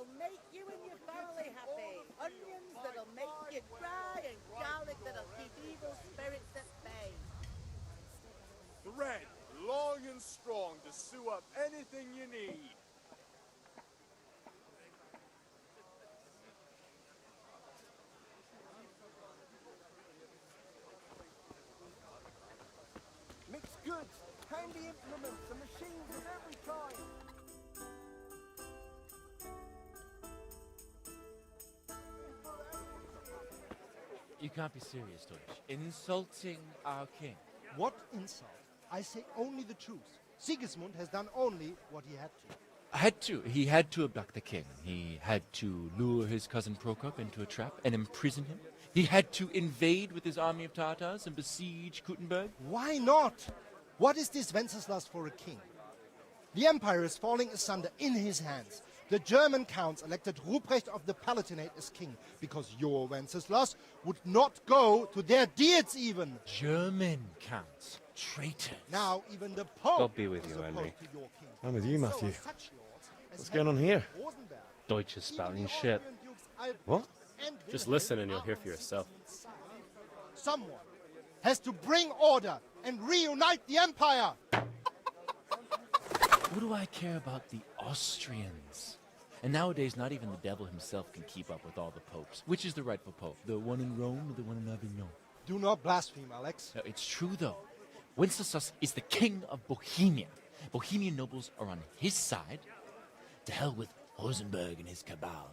that'll make you and your family happy. Onions that'll make you cry, and garlic that'll keep evil spirits at bay. Thread long and strong to sew up anything you need. Mix goods, handy implements, and machines of every kind. You can't be serious, Deutsch. Insulting our king. What insult? I say only the truth. Sigismund has done only what he had to. He had to abduct the king. He had to lure his cousin Prokop into a trap and imprison him. He had to invade with his army of Tatars and besiege Kuttenberg. Why not? What is this Wenceslas for a king? The empire is falling asunder in his hands. The German counts elected Ruprecht of the Palatinate as king because your Wenceslas would not go to their deeds even. German counts. Traitors. Now even the Pope God be with is you, opposed Henry. to your king. I'm with you, Matthew. So such lords as What's going on here? Rosenberg, Deutsch is even spouting the shit. Austrian dukes Albrecht What? and Just Wilhelm listen and you'll are hear on for yourself. Sigismund's side. Someone has to bring order and reunite the empire. What do I care about the Austrians? And nowadays, not even the devil himself can keep up with all the popes. Which is the rightful pope? The one in Rome or the one in Avignon? Do not blaspheme, Alex. No, it's true, though. Wenceslas is the king of Bohemia. Bohemian nobles are on his side. To hell with Rosenberg and his cabal.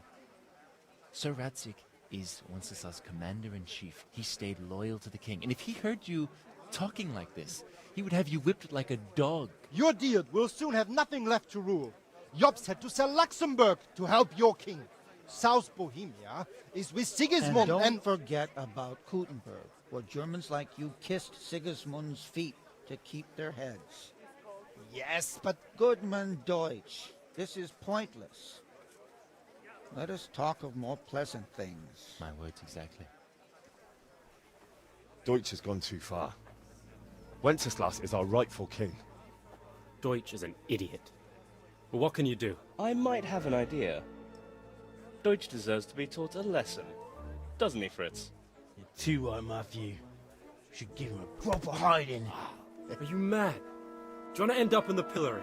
Sir Radzik is Wenceslas' commander-in-chief. He stayed loyal to the king. And if he heard you talking like this, he would have you whipped like a dog. Your deed will soon have nothing left to rule. Jobst had to sell Luxembourg to help your king. South Bohemia is with Sigismund And don't forget about Kuttenberg, where Germans like you kissed Sigismund's feet to keep their heads. Yes, but Goodman Deutsch, this is pointless. Let us talk of more pleasant things. My words exactly. Deutsch has gone too far. Wenceslas is our rightful king. Deutsch is an idiot. But what can you do? I might have an idea. Deutsch deserves to be taught a lesson. Doesn't he, Fritz? You're too right, Matthew. Should give him a proper hiding. Are you mad? Do you want to end up in the pillory?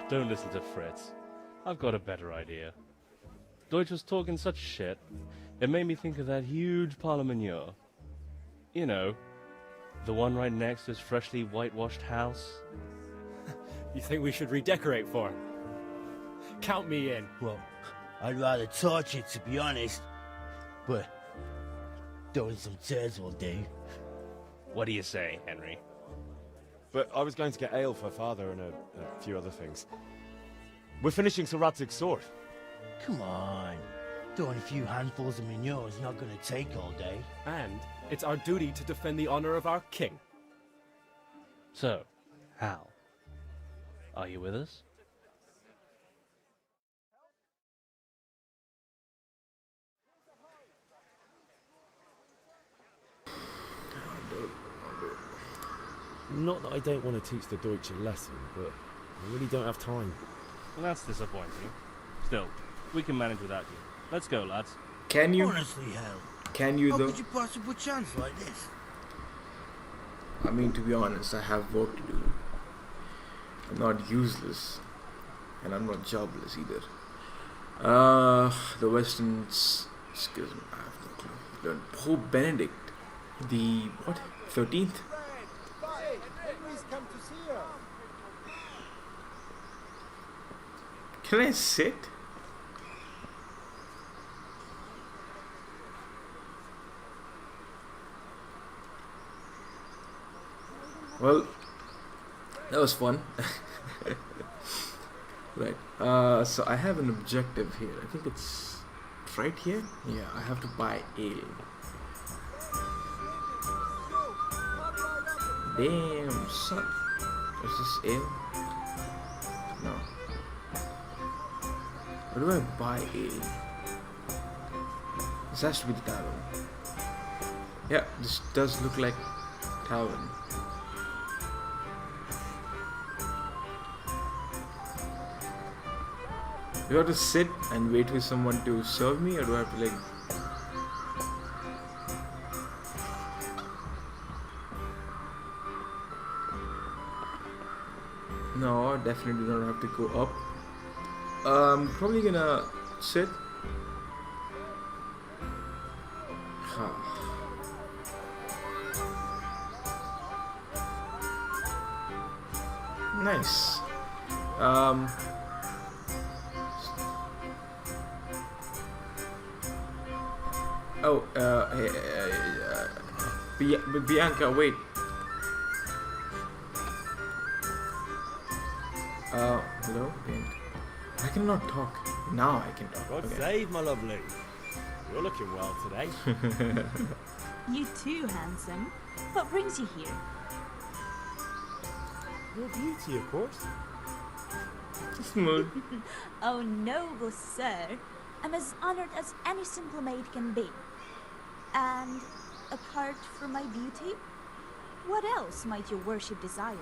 Don't listen to Fritz. I've got a better idea. Deutsch was talking such shit, it made me think of that huge parliament. You know, the one right next to his freshly whitewashed house. You think we should redecorate for him? Count me in. Well, I'd rather torch it, to be honest. But throwing some tears will do. What do you say, Henry? But I was going to get ale for father and a few other things. We're finishing Sir Radzig's sword. Come on. Throwing a few handfuls of manure is not going to take all day. And it's our duty to defend the honor of our king. So, Hal, are you with us? Not that I don't want to teach the Deutsch a lesson, but I really don't have time. Well, that's disappointing. Still, we can manage without you. Let's go, lads. Can you? Honestly, Hal. Can you How though? could you pass a good chance like this? I mean, to be honest, I have work to do. I'm not useless, and I'm not jobless either. The Western Schism, I have no clue. The Pope Benedict, the what? 13th? Henry's come to see her. Can I sit? Well, that was fun. Right. So I have an objective here. I think it's right here. Yeah, I have to buy ale. Damn, son. Is this ale? No. Where do I buy ale? This has to be the tavern. Yeah, this does look like tavern. Do I have to sit and wait for someone to serve me, or do I have to like... No, definitely don't have to go up. Probably gonna sit. Nice. Oh, Bianca, wait. Hello? I cannot talk. Now I can talk. God Okay. save, my lovely. You're looking well today. You too, handsome. What brings you here? Your beauty, of course. Smooth. Oh, noble sir. I'm as honored as any simple maid can be. And apart from my beauty, what else might your worship desire?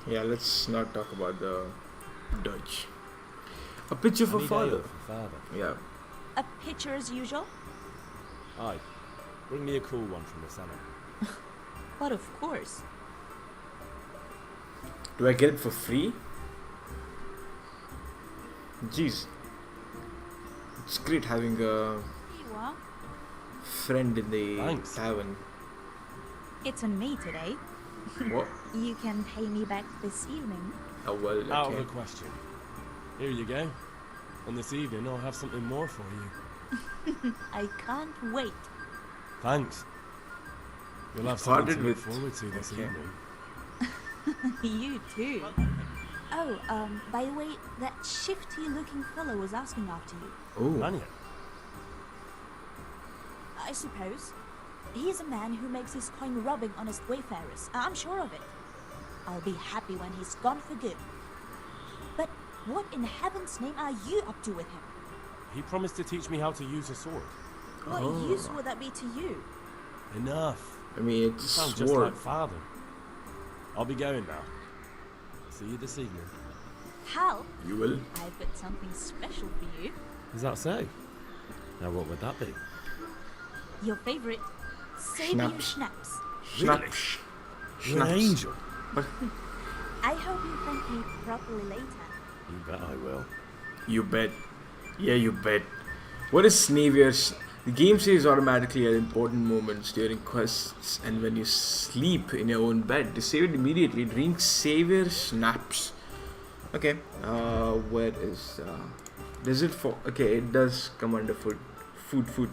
Yeah, let's not talk about the Dutch. A picture for father. Yeah. A picture as usual? Aye. Bring me a cool one from the cellar. But of course. Do I get it for free? Jeez. It's great having a Here you are. friend in the Thanks. tavern. It's on me today. What? You can pay me back this evening. Oh, well, okay. Out of the question. Here you go. And this evening I'll have something more for you. I can't wait. Thanks. You'll have Parted something to look with- forward to this okay. evening. You too. Oh, by the way, that shifty-looking fellow was asking after you. Oh. Anya. I suppose. He is a man who makes his coin robbing honest wayfarers. I'm sure of it. I'll be happy when he's gone for good. But what in heaven's name are you up to with him? He promised to teach me how to use a sword. What use would that be to you? Enough. I mean, it's You a sound just sword. like father. I'll be going now. See you this evening. Hal, You will? I've got something special for you. Is that so? Now what would that be? Your favorite Sabian Schnapps. schnapps. Schnaps. You're an angel. I hope you thank me properly later. You bet I will. You bet. Yeah, you bet. What is Snaviers? The game saves automatically at important moments during quests and when you sleep in your own bed. To save it immediately, drink Savior Snaps. Okay, where is... does it for... Okay, it does come under food. Food.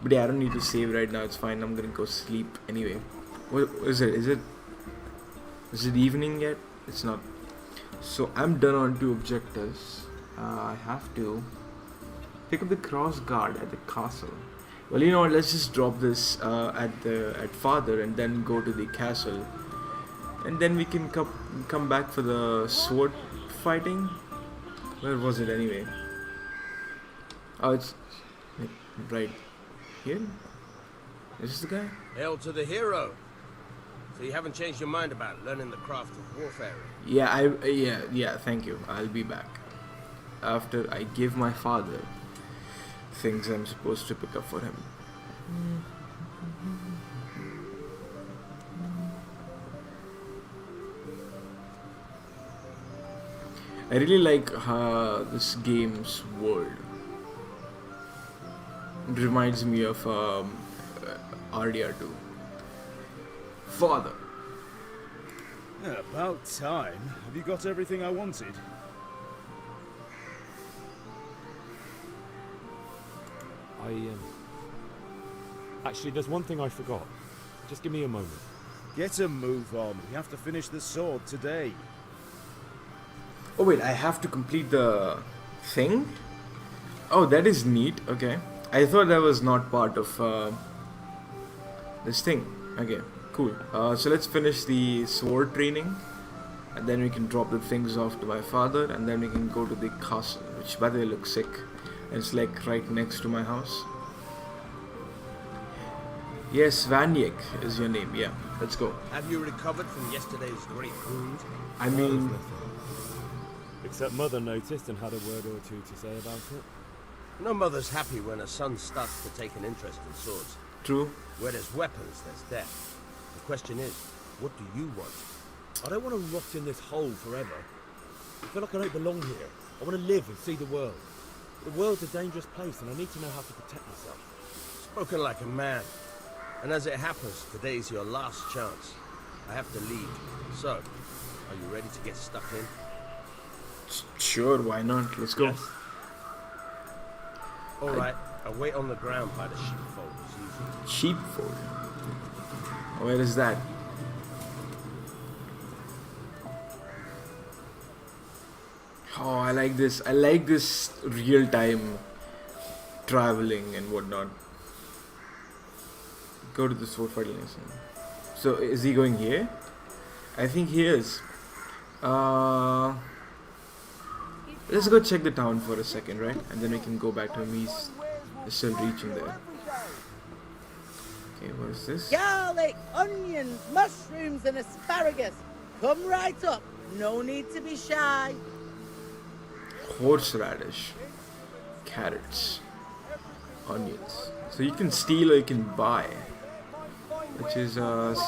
But yeah, I don't need to save right now, it's fine. I'm gonna go sleep anyway. What is it? Is it evening yet? It's not. So I'm done on 2 objectives. I have to pick up the cross guard at the castle. Well, you know what? Let's just drop this at father and then go to the castle, and then we can come back for the sword fighting. Where was it anyway? Oh, it's right here. Is this the guy? Hail to the hero. So you haven't changed your mind about learning the craft of warfare? Yeah, yeah. Thank you. I'll be back after I give my father things I'm supposed to pick up for him. I really like this game's world. It reminds me of RDR2. Father. About time. Have you got everything I wanted? Actually, there's one thing I forgot. Just give me a moment. Get a move on. We have to finish the sword today. Oh wait, I have to complete the thing? Oh, that is neat. Okay. I thought that was not part of this thing. Okay, cool. So let's finish the sword training, and then we can drop the things off to my father, and then we can go to the castle, which by the way looks sick. And it's like right next to my house. Yes, Vanyek is your name. Yeah, let's go. Have you recovered from yesterday's great wound? I mean, Except Mother noticed and had a word or two to say about it. No mother's happy when her son starts to take an interest in swords. true. Where there's weapons, there's death. The question is, what do you want? I don't want to rot in this hole forever. I feel like I don't belong here. I want to live and see the world. The world's a dangerous place and I need to know how to protect myself. Spoken like a man. And as it happens, today's your last chance. I have to leave. So, are you ready to get stuck in? Sure, why not? Let's go. Yes. All right, I'll wait on the ground by the sheepfold. Sheepfold. Where is that? Oh, I like this. I like this real-time traveling and whatnot. Go to the sword fighting lesson. So, is he going here? I think he is. Let's go check the town for a second, right? And then we can go back to him. He's still reaching there. Okay, what is this? Garlic, onions, mushrooms, and asparagus. Come right up. No need to be shy. Horseradish, carrots, onions. So you can steal or you can buy, which is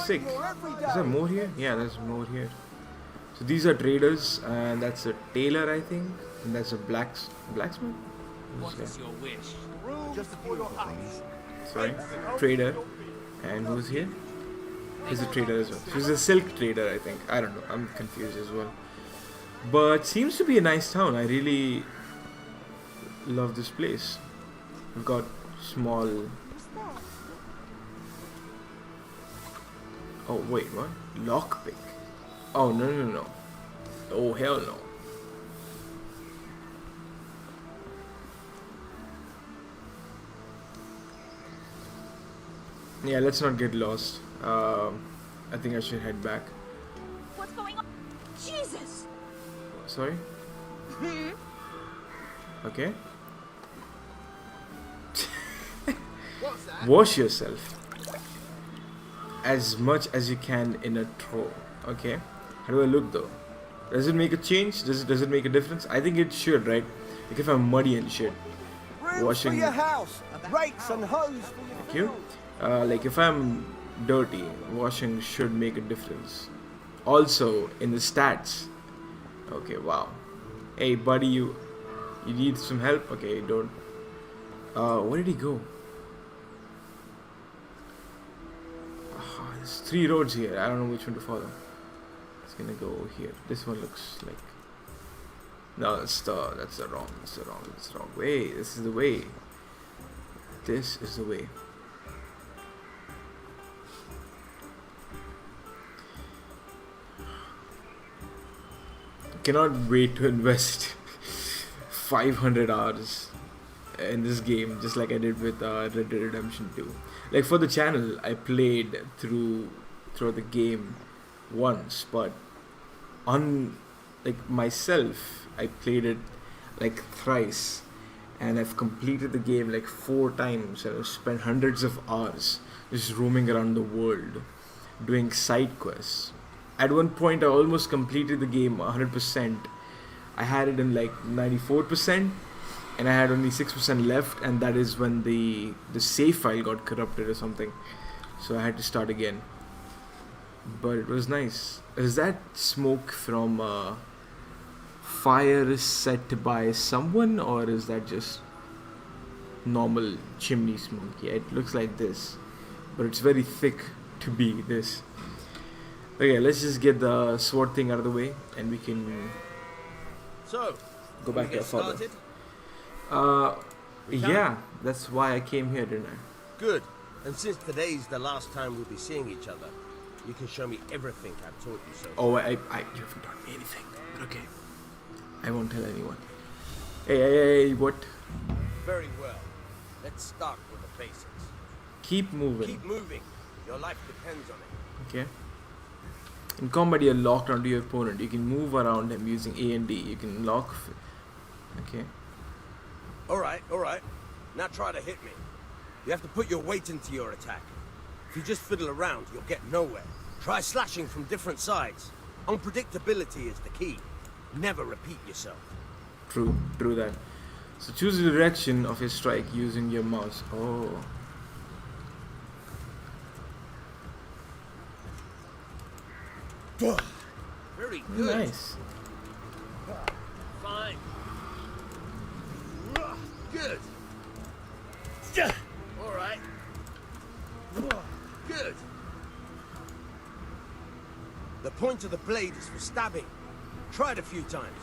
sick. Is there more here? Yeah, there's more here. So these are traders, and that's a tailor, I think, and that's a blacksmith. What is your wish? Just a few things. Sorry, trader. And who's here? He's a trader as well. She's a silk trader, I think. I don't know. I'm confused as well. But seems to be a nice town. I really love this place. We've got small. Oh wait, what? Lockpick. Oh no. Oh hell no. Yeah, let's not get lost. I think I should head back. What's going on? Jesus! Sorry? Okay. Wash yourself as much as you can in a throw. Okay. How do I look though? Does it make a change? Does it make a difference? I think it should, right? Like if I'm muddy and shit. Washing. For your house, rakes and hose for your Thank you. Like if I'm dirty, washing should make a difference. Also in the stats. Okay, wow. Hey buddy, you need some help? Okay, don't. Where did he go? There's 3 roads here. I don't know which one to follow. It's gonna go here. This one looks like. No, that's the wrong way. This is the way. This is the way. Cannot wait to invest 500 hours in this game, just like I did with Red Dead Redemption 2. Like for the channel, I played through the game once, but on like myself, I played it like thrice, and I've completed the game like 4 times, and I've spent hundreds of hours just roaming around the world, doing side quests. At one point, I almost completed the game 100%. I had it in like 94%, and I had only 6% left, and that is when the save file got corrupted or something. So I had to start again. But it was nice. Is that smoke from fire set by someone, or is that just normal chimney smoke? Yeah, it looks like this, but it's very thick to be this. Okay, let's just get the sword thing out of the way, and we can go back to our father. Yeah, that's why I came here, didn't I? Good. And since today's the last time we'll be seeing each other, you can show me everything I've taught you so far. Oh, you haven't taught me anything. But okay, I won't tell anyone. Hey, what? Very well. Let's start with the basics. Keep moving. Keep moving. Your life depends on it. Okay. In combat, you're locked onto your opponent. You can move around him using A and D. You can lock. Okay. All right. Now try to hit me. You have to put your weight into your attack. If you just fiddle around, you'll get nowhere. Try slashing from different sides. Unpredictability is the key. Never repeat yourself. True that. So choose the direction of your strike using your mouse. Oh. Very good. Nice. Fine. Good. All right. Good. The point of the blade is for stabbing. Try it a few times.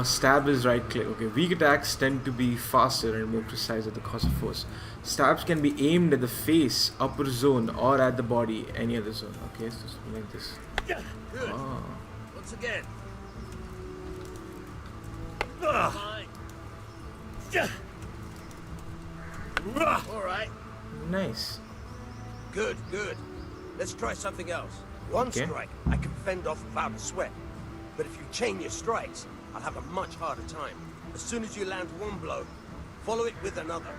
Stab is right click. Okay, weak attacks tend to be faster and more precise at the cost of force. Stabs can be aimed at the face, upper zone, or at the body, any other zone. Okay, so something like this. Good. Oh. Once again. Fine. All right. Nice. Good. Let's try something else. One strike, I can fend off without a sweat. But if you chain your strikes, I'll have a much harder time. As soon as you land one blow, follow it with another.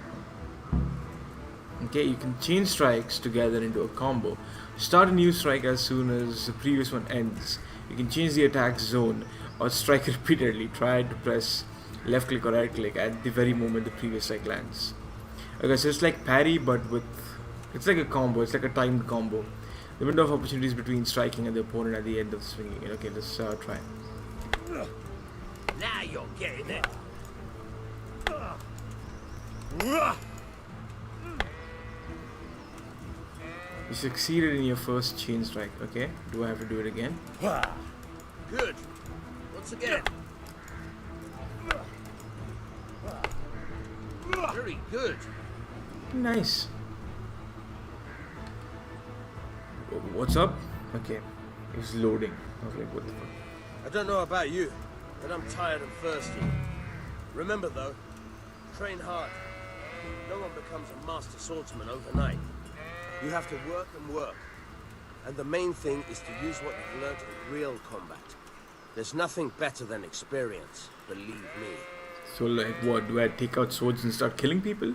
Okay, you can chain strikes together into a combo. Start a new strike as soon as the previous one ends. You can change the attack zone or strike repeatedly. Try to press left click or right click at the very moment the previous strike lands. Okay, so it's like parry, but with... It's like a combo, it's like a timed combo. The window of opportunities between striking and the opponent at the end of the swinging. Okay, let's try. Now you're getting it. You succeeded in your first chain strike. Okay, do I have to do it again? Good. Once again. Very good. Nice. What's up? Okay, it's loading. I was like, what the fuck? I don't know about you, but I'm tired and thirsty. Remember though, train hard. No one becomes a master swordsman overnight. You have to work and work. And the main thing is to use what you've learned in real combat. There's nothing better than experience, believe me. So like what, do I take out swords and start killing people?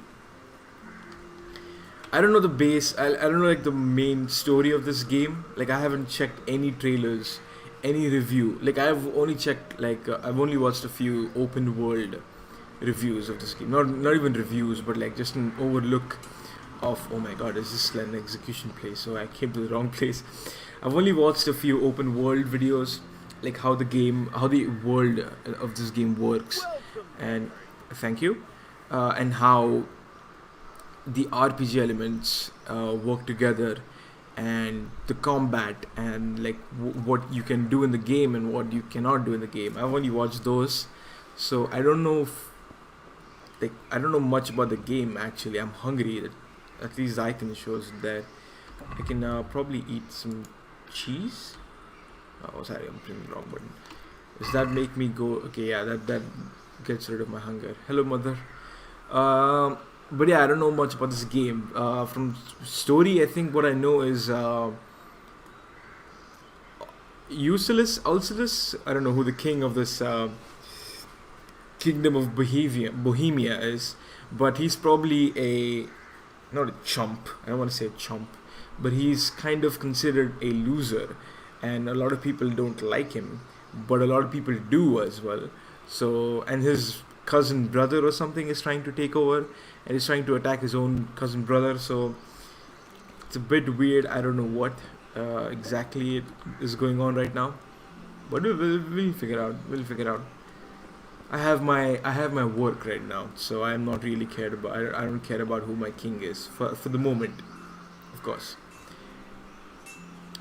I don't know the base, I don't know like the main story of this game. Like I haven't checked any trailers, any review. Like I've only checked like, I've only watched a few open world reviews of this game. Not even reviews, but like just an overlook of, oh my god, is this an execution place? So I came to the wrong place. I've only watched a few open world videos, like how the world of this game works. And thank you. And how the RPG elements work together, and the combat, and like what you can do in the game and what you cannot do in the game. I've only watched those, so I don't know I don't know much about the game actually. I'm hungry. At least the icon shows that I can probably eat some cheese. Oh sorry, I'm pressing the wrong button. Does that make me go? Okay, yeah, that gets rid of my hunger. Hello mother. But yeah, I don't know much about this game. From story, I think what I know is Ulcelus. I don't know who the king of this kingdom of Bohemia is, but he's probably not a chump. I don't want to say a chump, but he's kind of considered a loser, and a lot of people don't like him, but a lot of people do as well. So, and his cousin brother or something is trying to take over, and he's trying to attack his own cousin brother. So it's a bit weird. I don't know what exactly is going on right now, but we'll figure out. I have my work right now, so I'm not really cared about. I don't care about who my king is for the moment, of course.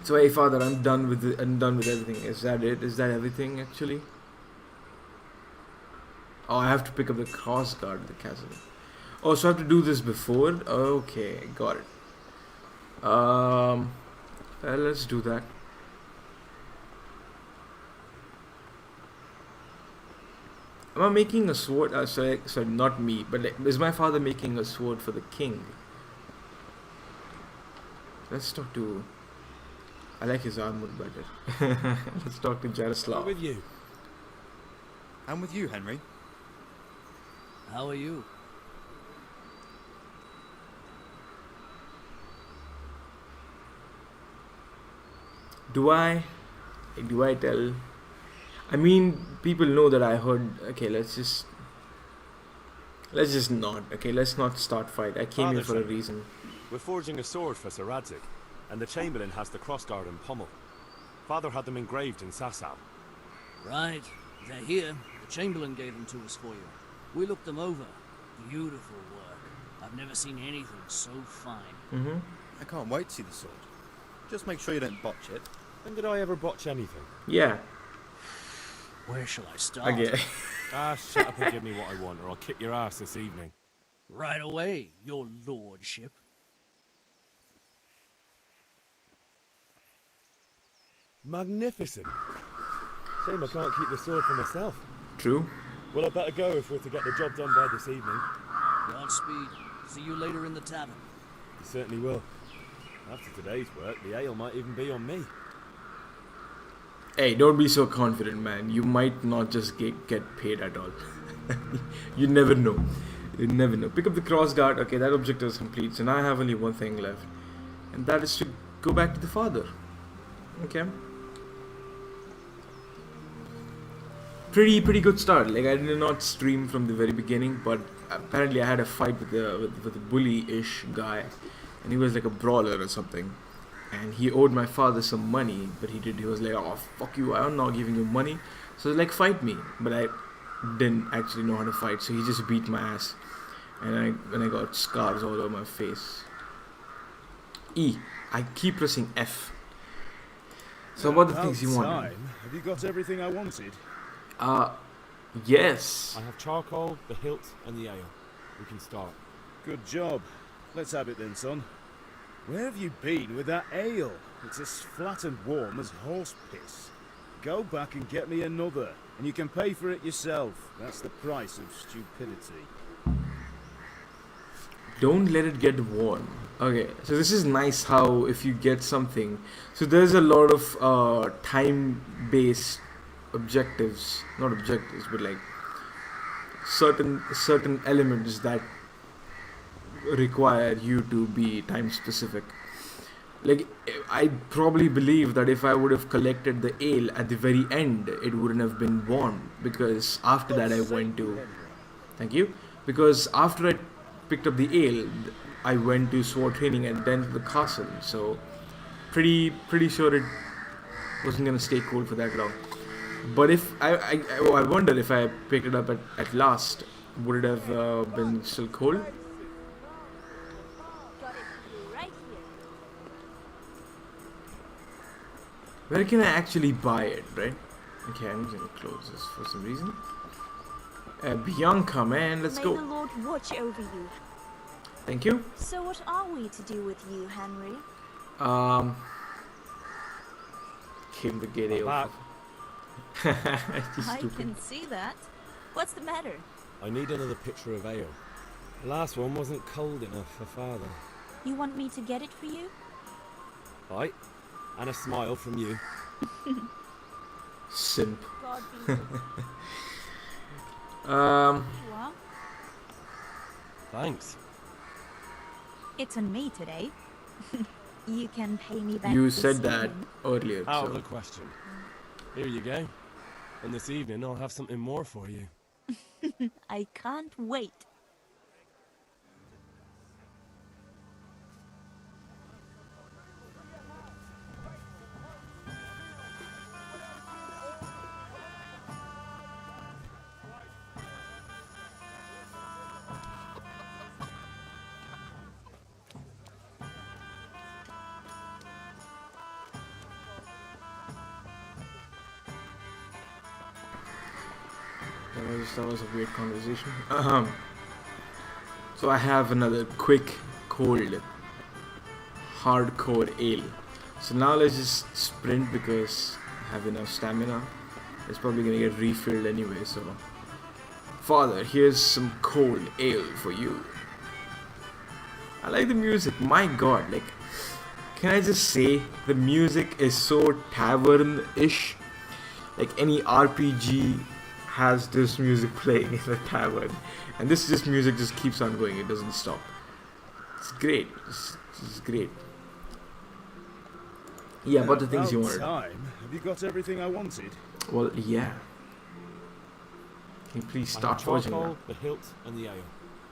So hey father, I'm done with everything. Is that it? Is that everything actually? Oh, I have to pick up the cross guard of the castle. Oh, so I have to do this before? Okay, got it. Let's do that. Am I making a sword? Sorry, not me, but like, is my father making a sword for the king? Let's talk to... I like his armor better. Let's talk to Jaroslav. I'm with you. I'm with you, Henry. How are you? do I tell? I mean, people know that I heard. Okay, let's just not. Okay, let's not start fight. I came here for a reason. We're forging a sword for Sir Radzig, and the Chamberlain has the crossguard and pommel. Father had them engraved in Sasau. Right. They're here. The Chamberlain gave them to us for you. We looked them over. Beautiful work. I've never seen anything so fine. I can't wait to see the sword. Just make sure you don't botch it. When did I ever botch anything? Yeah. Where shall I start? Okay. Shut up and give me what I want, or I'll kick your ass this evening. Right away, your lordship. Magnificent. Shame I can't keep the sword for myself. True. Well, I better go if we're to get the job done by this evening. Godspeed. See you later in the tavern. You certainly will. After today's work, the ale might even be on me. Hey, don't be so confident, man. You might not just get paid at all. You never know. You never know. Pick up the crossguard. Okay, that objective is complete. So now I have only one thing left. And that is to go back to the father. Okay. Pretty good start. Like, I did not stream from the very beginning, but apparently I had a fight with the bully-ish guy. And he was like a brawler or something. And he owed my father some money, but he was like, oh, fuck you, I'm not giving you money. So he's like, fight me. But I didn't actually know how to fight, so he just beat my ass. And I got scars all over my face. E. I keep pressing F. So what are the things you want? Have you got everything I wanted? Yes. I have charcoal, the hilt, and the ale. We can start. Good job. Let's have it then, son. Where have you been with that ale? It's as flat and warm as horse piss. Go back and get me another, and you can pay for it yourself. That's the price of stupidity. Don't let it get warm. Okay, so this is nice how if you get something, so there's a lot of time-based objectives, not objectives, but like certain elements that require you to be time specific. Like, I probably believe that if I would have collected the ale at the very end, it wouldn't have been warm, because after that I went to, thank you, because after I picked up the ale, I went to sword training and then to the castle, so pretty sure it wasn't gonna stay cold for that long. But if I wonder if I picked it up at last, would it have been still cold? Where can I actually buy it, right? Okay, I'm just gonna close this for some reason. Bianca, man, let's go. May the Lord watch over you. Thank you. So what are we to do with you, Henry? Came to get ale. I can see that. What's the matter? I need another pitcher of ale. The last one wasn't cold enough for Father. You want me to get it for you? Right. And a smile from you. Simp. God be What? Thanks. It's on me today. You can pay me back. You said that earlier. Out so. of the question. Here you go. And this evening I'll have something more for you. I can't wait. That was a weird conversation. So I have another quick, cold, hardcore ale. So now let's just sprint because I have enough stamina. It's probably gonna get refilled anyway, so... Father, here's some cold ale for you. I like the music, my god, like... Can I just say, the music is so tavern-ish. Like any RPG has this music playing in the tavern, and this music just keeps on going, it doesn't stop. It's great. It's great. Yeah, but the things you About wanted. time. Have you got everything I wanted? Well, yeah. Can you please I start have forging charcoal, that? the hilt, and the ale.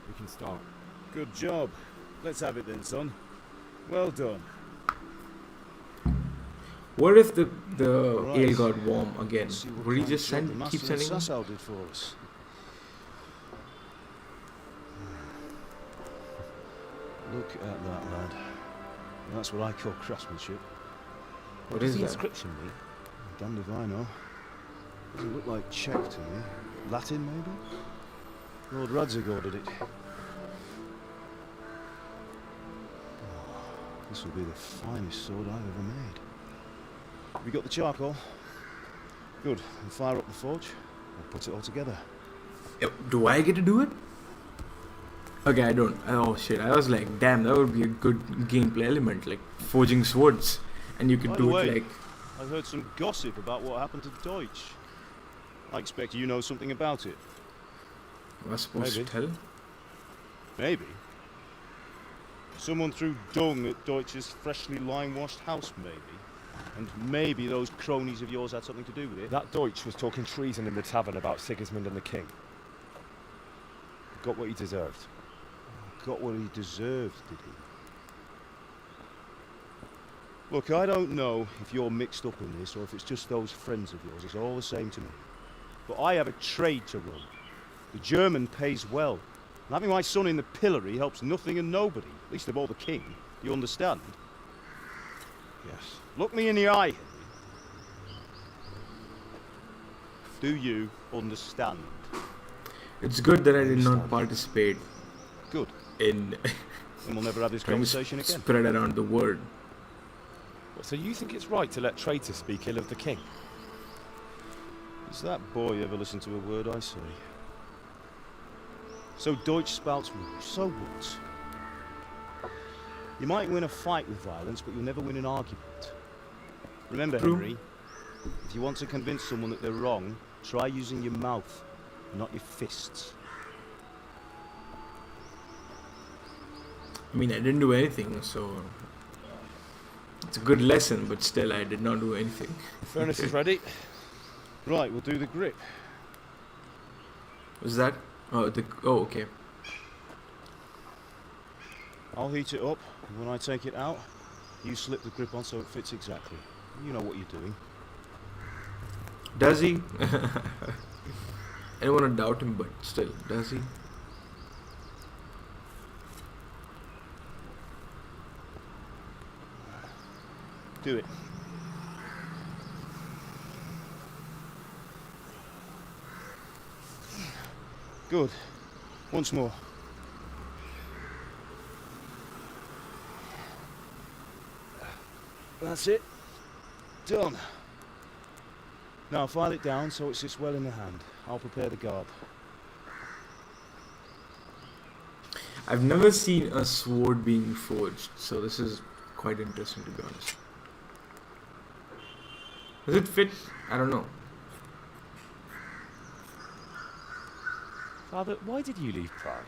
We can start. Good job. Let's have it then, son. Well done. What if the Right. ale got warm again? Let's see what Would he kind just of job the keep master of sending them? Sasau did for us. Look at that, lad. That's what I call craftsmanship. What does is the that? inscription mean? Damned if I know. Doesn't look like Czech to me. Latin, maybe? Lord Radzig ordered it. This will be the finest sword I've ever made. Have you got the charcoal? Good. We'll fire up the forge. We'll put it all together. Do I get to do it? Okay, I don't. Oh shit, I was like, damn, that would be a good gameplay element, like forging swords. And you could By do the way, it like... I heard some gossip about what happened to Deutsch. I expect you know something about it. I was supposed to tell? Maybe. Someone threw dung at Deutsch's freshly lime-washed house, maybe. And maybe those cronies of yours had something to do with it. That Deutsch was talking treason in the tavern about Sigismund and the king. Got what he deserved. Got what he deserved, did he? Look, I don't know if you're mixed up in this or if it's just those friends of yours. It's all the same to me. But I have a trade to run. The German pays well. And having my son in the pillory helps nothing and nobody, least of all the king. Do you understand? Yes. Look me in the eye, Henry. Do you understand? It's good that I did not participate. Good. In... And we'll never have this conversation again. Spread around the word. So you think it's right to let traitors speak ill of the king? Does that boy ever listen to a word I say? So Deutsch spouts rouge, so what? You might win a fight with violence, but you'll never win an argument. Remember, True. Henry, if you want to convince someone that they're wrong, try using your mouth, not your fists. I mean, I didn't do anything, so... It's a good lesson, but still, I did not do anything. Furnace is ready. Right, we'll do the grip. Was that? Oh, okay. I'll heat it up, and when I take it out, you slip the grip on so it fits exactly. You know what you're doing. Does he? I don't want to doubt him, but still, does he? Do it. Good. Once more. That's it. Done. Now file it down so it sits well in the hand. I'll prepare the garb. I've never seen a sword being forged, so this is quite interesting, to be honest. Does it fit? I don't know. Father, why did you leave Prague?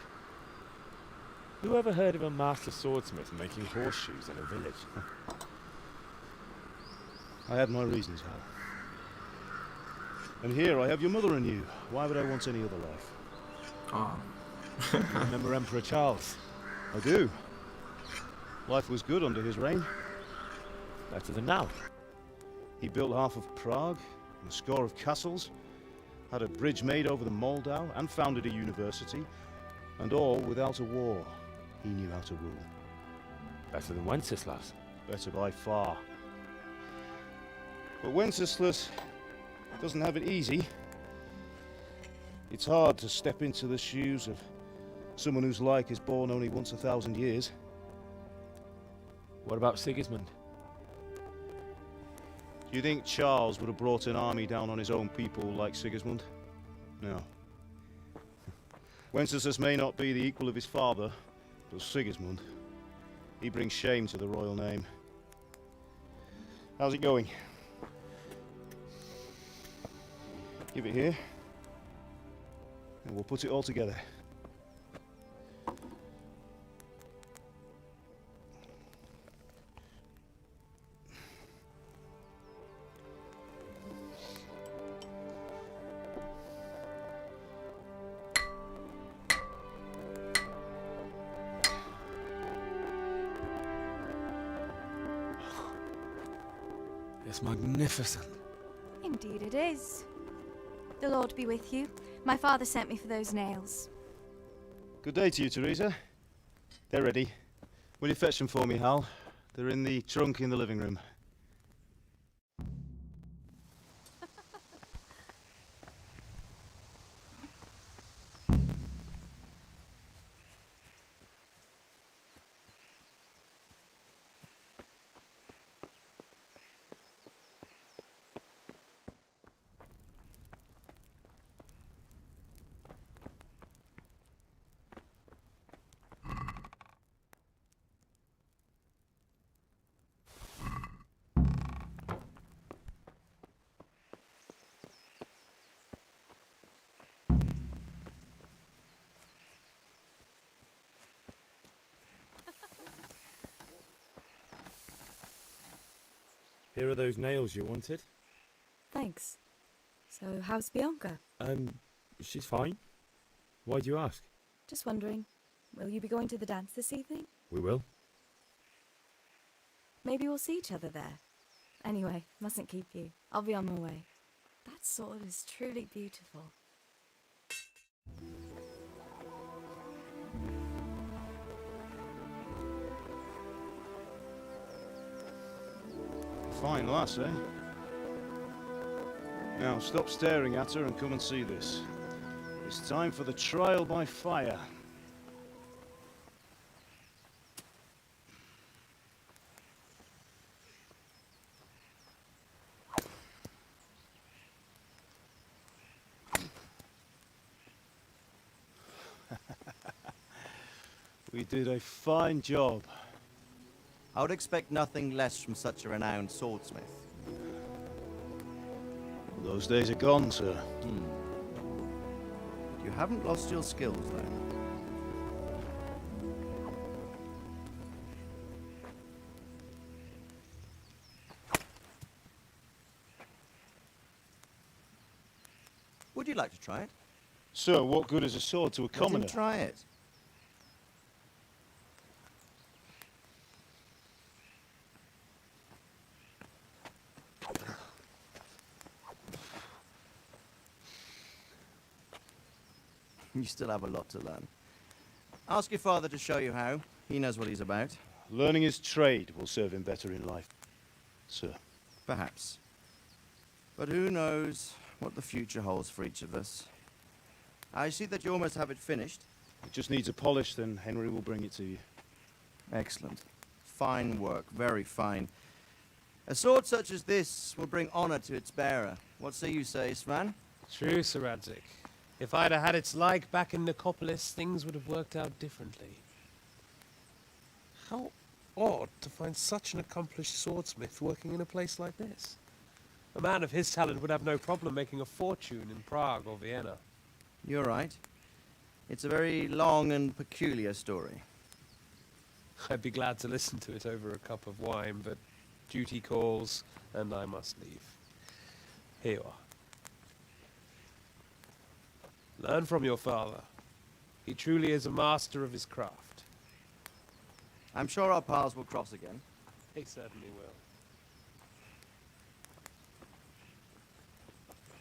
Who ever heard of a master swordsmith making horseshoes in a village? I had my reasons, Hal. And here I have your mother and you. Why would I want any other life? Ah. Remember Emperor Charles? I do. Life was good under his reign. Better than now. He built half of Prague, and a score of castles, had a bridge made over the Moldau, and founded a university, and all without a war. He knew how to rule. Better than Wenceslas. Better by far. But Wenceslas doesn't have it easy. It's hard to step into the shoes of someone whose like is born only once 1,000 years. What about Sigismund? Do you think Charles would have brought an army down on his own people like Sigismund? No. Wenceslas may not be the equal of his father, but Sigismund, he brings shame to the royal name. How's it going? Give it here, and we'll put it all together. It's magnificent. Indeed it is. The Lord be with you. My father sent me for those nails. Good day to you, Teresa. They're ready. Will you fetch them for me, Hal? They're in the trunk in the living room. Here are those nails you wanted. Thanks. So, how's Bianca? She's fine. Why do you ask? Just wondering, will you be going to the dance this evening? We will. Maybe we'll see each other there. Anyway, mustn't keep you. I'll be on my way. That sword is truly beautiful. Fine lass, eh? Now, stop staring at her and come and see this. It's time for the trial by fire. We did a fine job. I would expect nothing less from such a renowned swordsmith. Those days are gone, sir. You haven't lost your skills, then. Would you like to try it? Sir, what good is a sword to a commoner? Let him try it. You still have a lot to learn. Ask your father to show you how. He knows what he's about. Learning his trade will serve him better in life, sir. Perhaps. But who knows what the future holds for each of us. I see that you almost have it finished. It just needs a polish, then Henry will bring it to you. Excellent. Fine work, very fine. A sword such as this will bring honor to its bearer. What say you, Svan? True, Sir Radzik. If I'd have had its like back in Nicopolis, things would have worked out differently. How odd to find such an accomplished swordsmith working in a place like this. A man of his talent would have no problem making a fortune in Prague or Vienna. You're right. It's a very long and peculiar story. I'd be glad to listen to it over a cup of wine, but duty calls, and I must leave. Here you are. Learn from your father. He truly is a master of his craft. I'm sure our paths will cross again. He certainly will.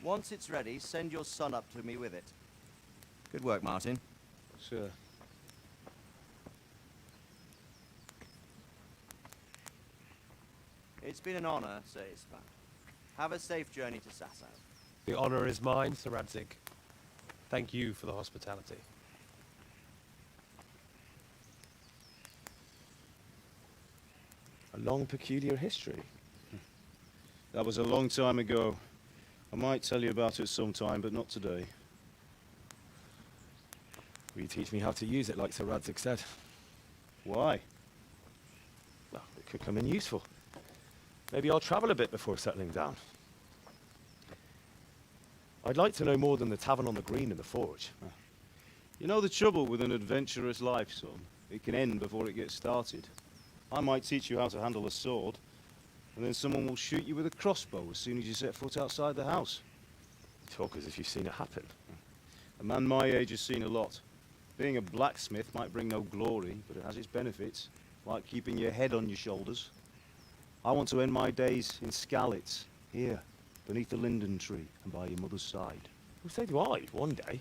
Once it's ready, send your son up to me with it. Good work, Martin. Sure. It's been an honor, says Svan. Have a safe journey to Sasau. The honor is mine, Sir Radzik. Thank you for the hospitality. A long, peculiar history. That was a long time ago. I might tell you about it sometime, but not today. Will you teach me how to use it like Sir Radzik said? Why? Well, it could come in useful. Maybe I'll travel a bit before settling down. I'd like to know more than the tavern on the green and the forge. You know the trouble with an adventurous life, son? It can end before it gets started. I might teach you how to handle a sword, and then someone will shoot you with a crossbow as soon as you set foot outside the house. You talk as if you've seen it happen. A man my age has seen a lot. Being a blacksmith might bring no glory, but it has its benefits, like keeping your head on your shoulders. I want to end my days in Skalitz, here, beneath the linden tree and by your mother's side. Well, so do I, one day.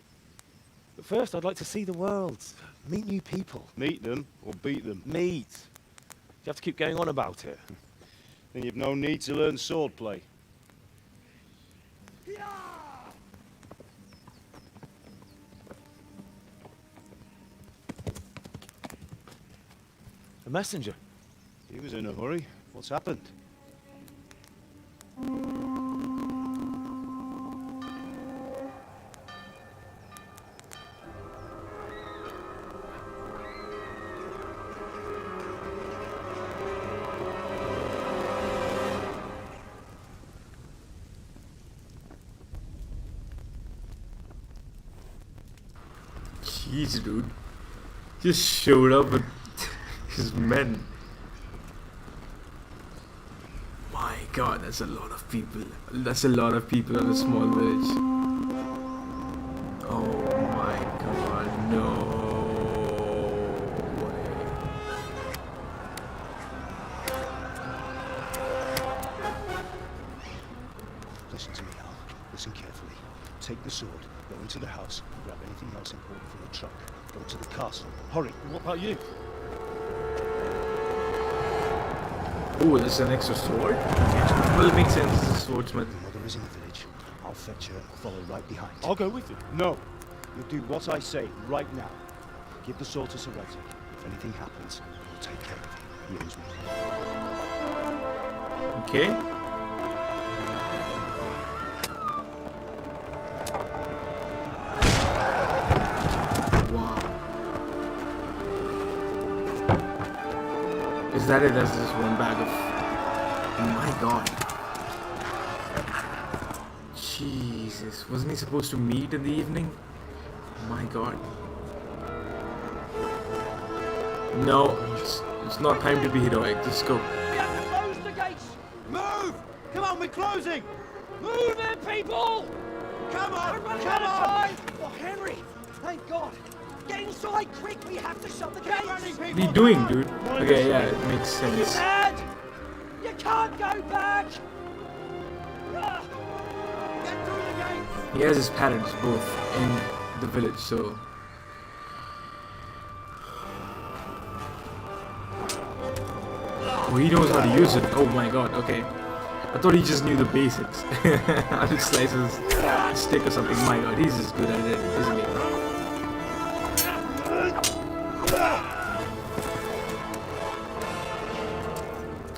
But first I'd like to see the world, meet new people. Meet them or beat them? Meet. You have to keep going on about it. Then you've no need to learn swordplay. A messenger. He was in a hurry. What's happened? Jeez, dude. Just showed up with his men. My god, that's a lot of people. That's a lot of people in a small village. Oh my god, no way. Listen to me now. Listen carefully. Take the sword, go into the house, and grab anything else important from the truck. Go to the castle. Hurry. What about you? Oh, there's an extra sword? Well, it makes sense, it's a swordsmith. Your mother is in the village. I'll fetch her and follow right behind. I'll go with you. No. You'll do what I say right now. Give the sword to Sir Reddick. If anything happens, we'll take care of you. He owes me. Okay. Is that it? That's just one bag of... Oh my god. Jesus. Wasn't he supposed to meet in the evening? Oh my god. No, it's not time to be heroic. Just go. We have to close the gates! Move! Come on, we're closing! Move it, people! Come on! We're running out of time! Oh, Henry! Thank God! Get inside, quick! We have to shut the gates! What are you doing, dude? Okay, yeah, it makes Are you sense. mad? You can't go back! Get through the gates! He has his parents both in the village, so... Oh, he knows how to use it. Oh my god, okay. I thought he just knew the basics. How to slice his stick or something. My god, he's just good at it, isn't he?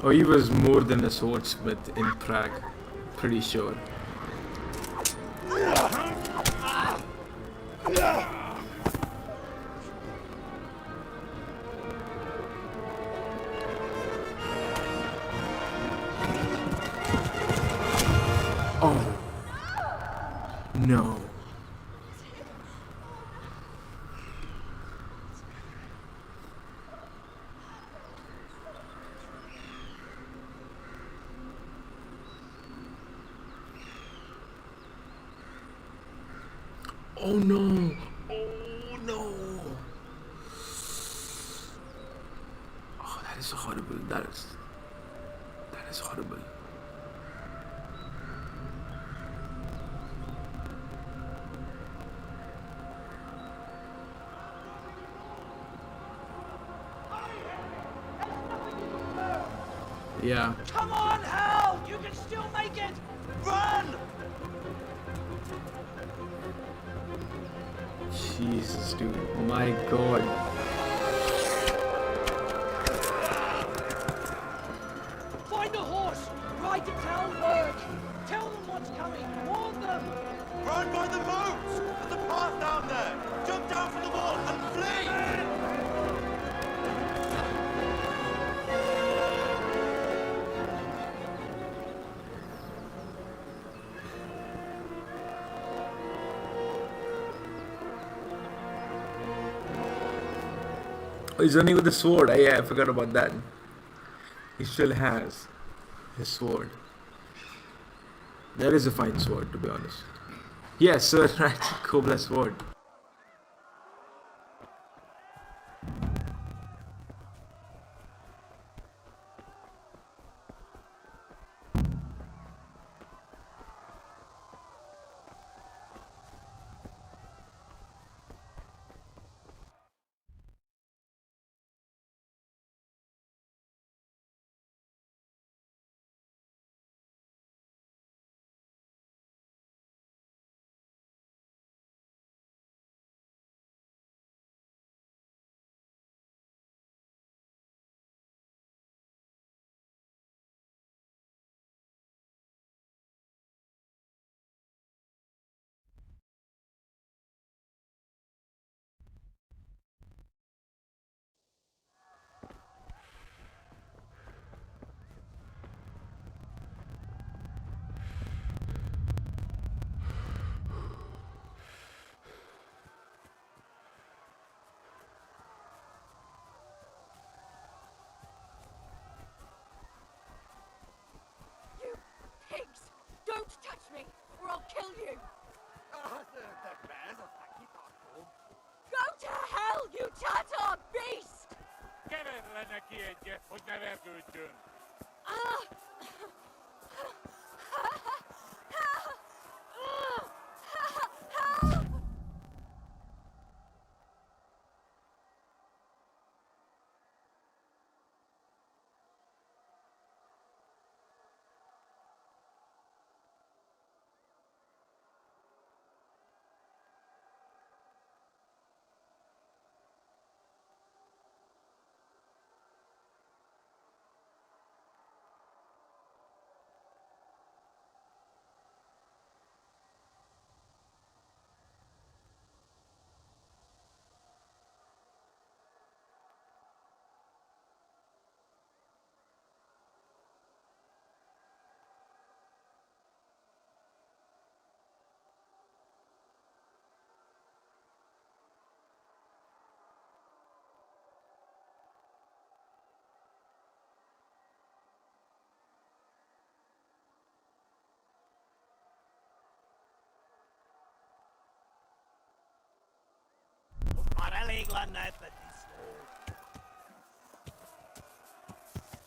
Oh, he was more than a swordsmith in Prague. Pretty sure. Oh. No. Oh no! Oh no! Oh, that is horrible. That is horrible. Yeah. Come on, Hal! You can still make it! Run! Jesus, dude. My god. Find a horse! Ride to town work! Tell them what's coming! Warn them! Run by the boats! There's a path down there! Jump down from the wall and flee! Oh, he's running with the sword. Yeah, I forgot about that. He still has his sword. That is a fine sword, to be honest. Yes, Sir Cobra sword.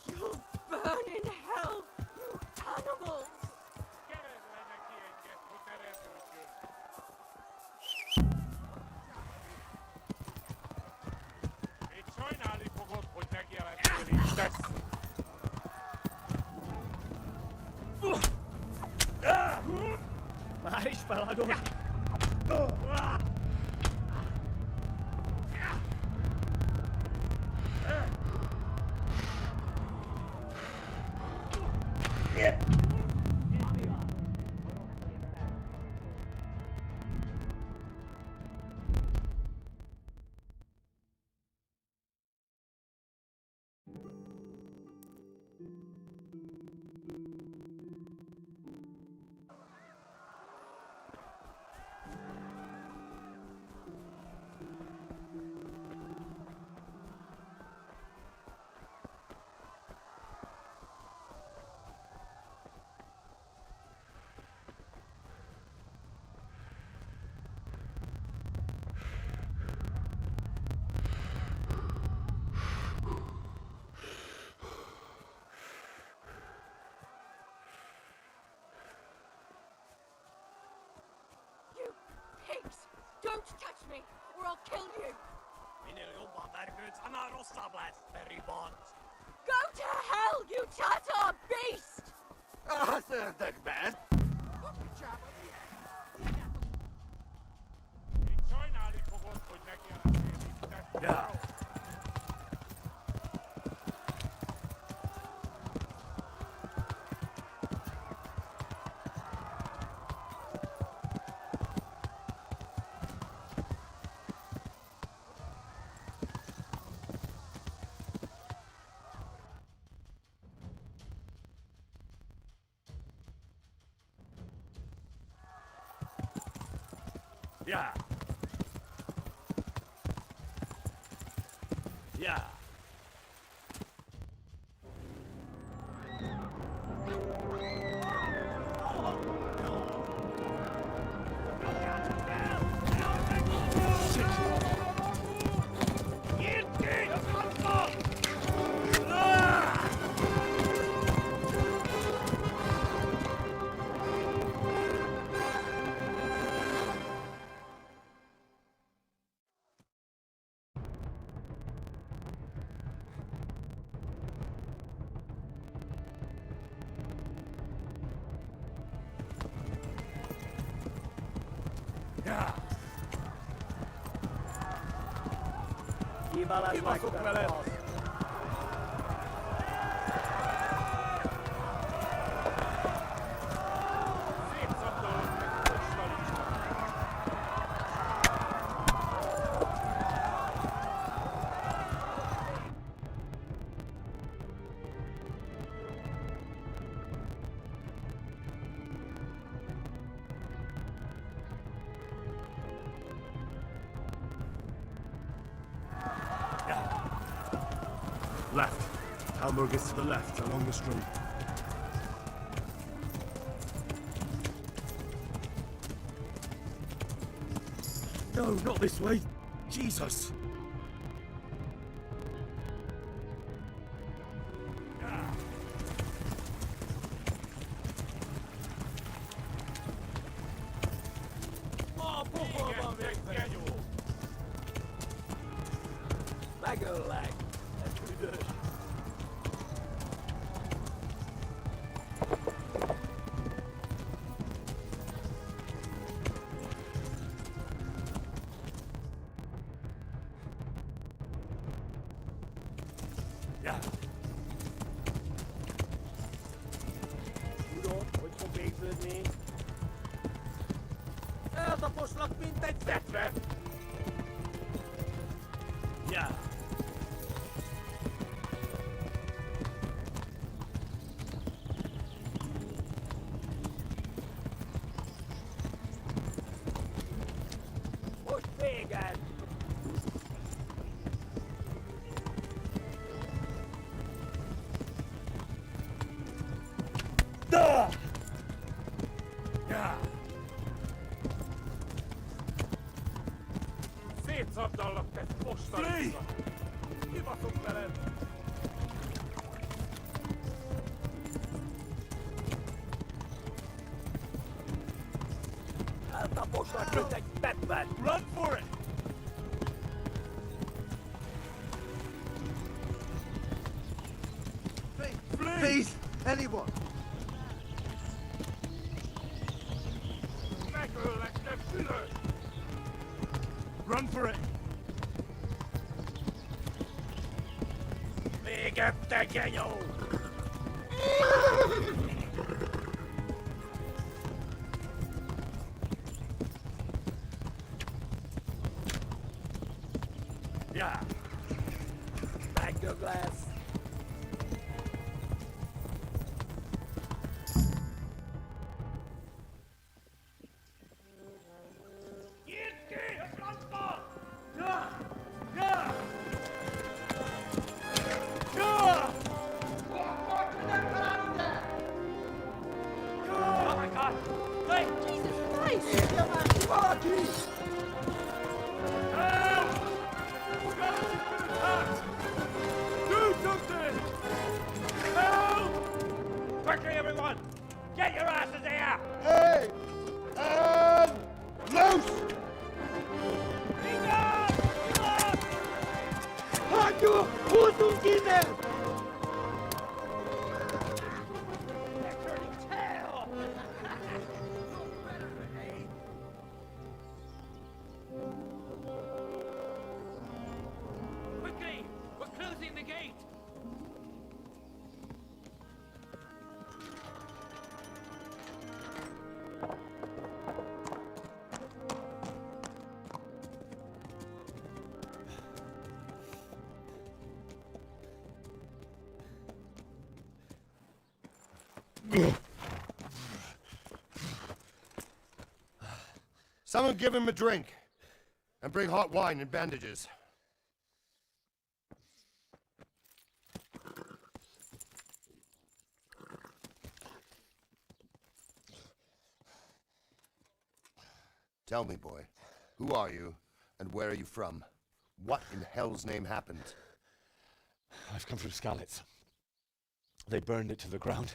You'll burn in hell, you animals! معلش بلادور Don't touch me, or I'll kill you! Go to hell, you Tatar beast! Yeah. Yeah. Left. Hamburg is to the left, along the street. No, not this way! Jesus! Maga lag. That's pretty good. Ja. Rudolf, what's your big with me? Tapos lang pintay tetwe. Ja. Push big and Duh! Ja. Siitä saattaa olla postarissa. Kiva suttelen. Ältä postaa nyt ei peppään. Run for it! Please, anyone. Run for it! Big pequeño! Yeah. Back to glass. Quickly, everyone! Get your asses here! Hey! And loose! Hajo, Hosungine! They're turning tail! Quickly! We're closing the gate! Someone give him a drink. And bring hot wine and bandages. Tell me, boy, who are you, and where are you from? What in hell's name happened? I've come from Skalitz. They burned it to the ground.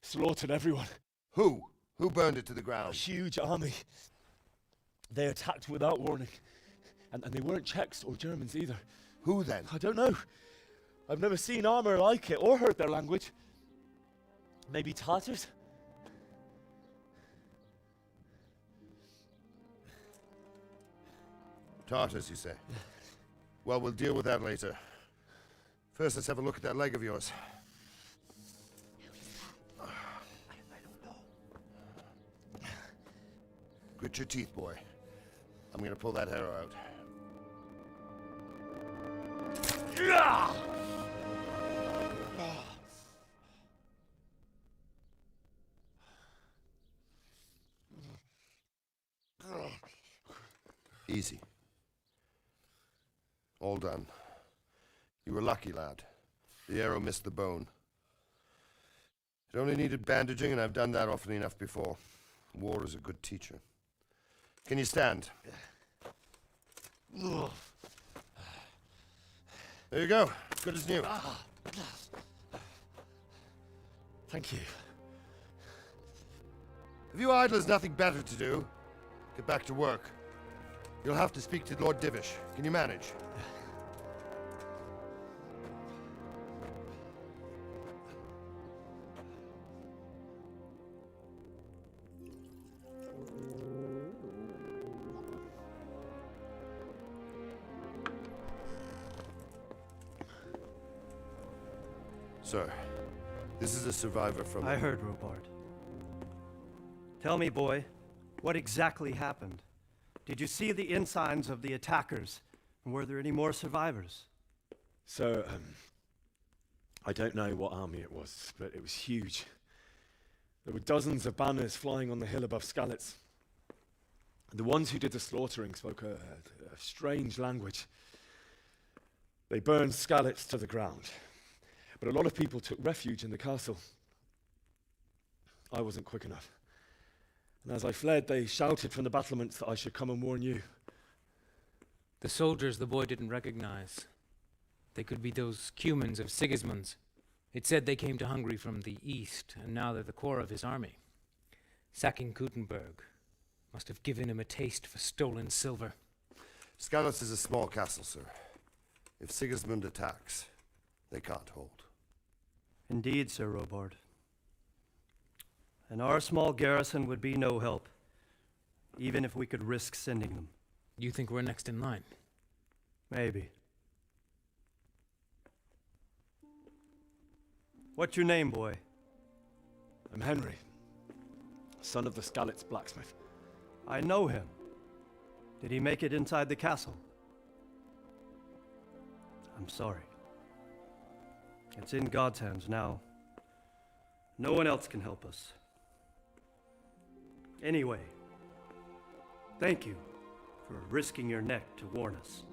Slaughtered everyone. Who? Who burned it to the ground? A huge army. They attacked without warning. And they weren't Czechs or Germans either. Who then? I don't know. I've never seen armor like it or heard their language. Maybe Tatars? Tartars, you say? Well, we'll deal with that later. First, let's have a look at that leg of yours. I don't know. Grit your teeth, boy. I'm gonna pull that arrow out. Easy. All done. You were lucky, lad. The arrow missed the bone. It only needed bandaging, and I've done that often enough before. War is a good teacher. Can you stand? There you go. Good as new. Thank you. Have you idlers nothing better to do? Get back to work. You'll have to speak to Lord Divish. Can you manage? Sir, this is a survivor from... I heard, Robard. Tell me, boy, what exactly happened? Did you see the ensigns of the attackers? And were there any more survivors? So, I don't know what army it was, but it was huge. There were dozens of banners flying on the hill above Skalitz. The ones who did the slaughtering spoke a strange language. They burned Skalitz to the ground. But a lot of people took refuge in the castle. I wasn't quick enough. And as I fled, they shouted from the battlements that I should come and warn you. The soldiers the boy didn't recognize. They could be those Cumans of Sigismund's. It said they came to Hungary from the east, and now they're the core of his army. Sacking Gutenberg must have given him a taste for stolen silver. Skalitz is a small castle, sir. If Sigismund attacks, they can't hold. Indeed, Sir Robard. And our small garrison would be no help, even if we could risk sending them. You think we're next in line? Maybe. What's your name, boy? I'm Henry, son of the Skalitz blacksmith. I know him. Did he make it inside the castle? I'm sorry. It's in God's hands now. No one else can help us. Anyway, thank you for risking your neck to warn us.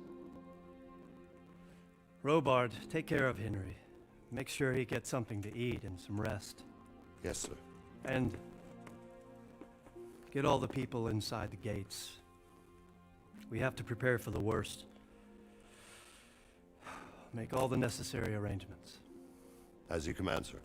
Robard, take care of Henry. Make sure he gets something to eat and some rest. Yes, sir. And get all the people inside the gates. We have to prepare for the worst. Make all the necessary arrangements. As you command, sir.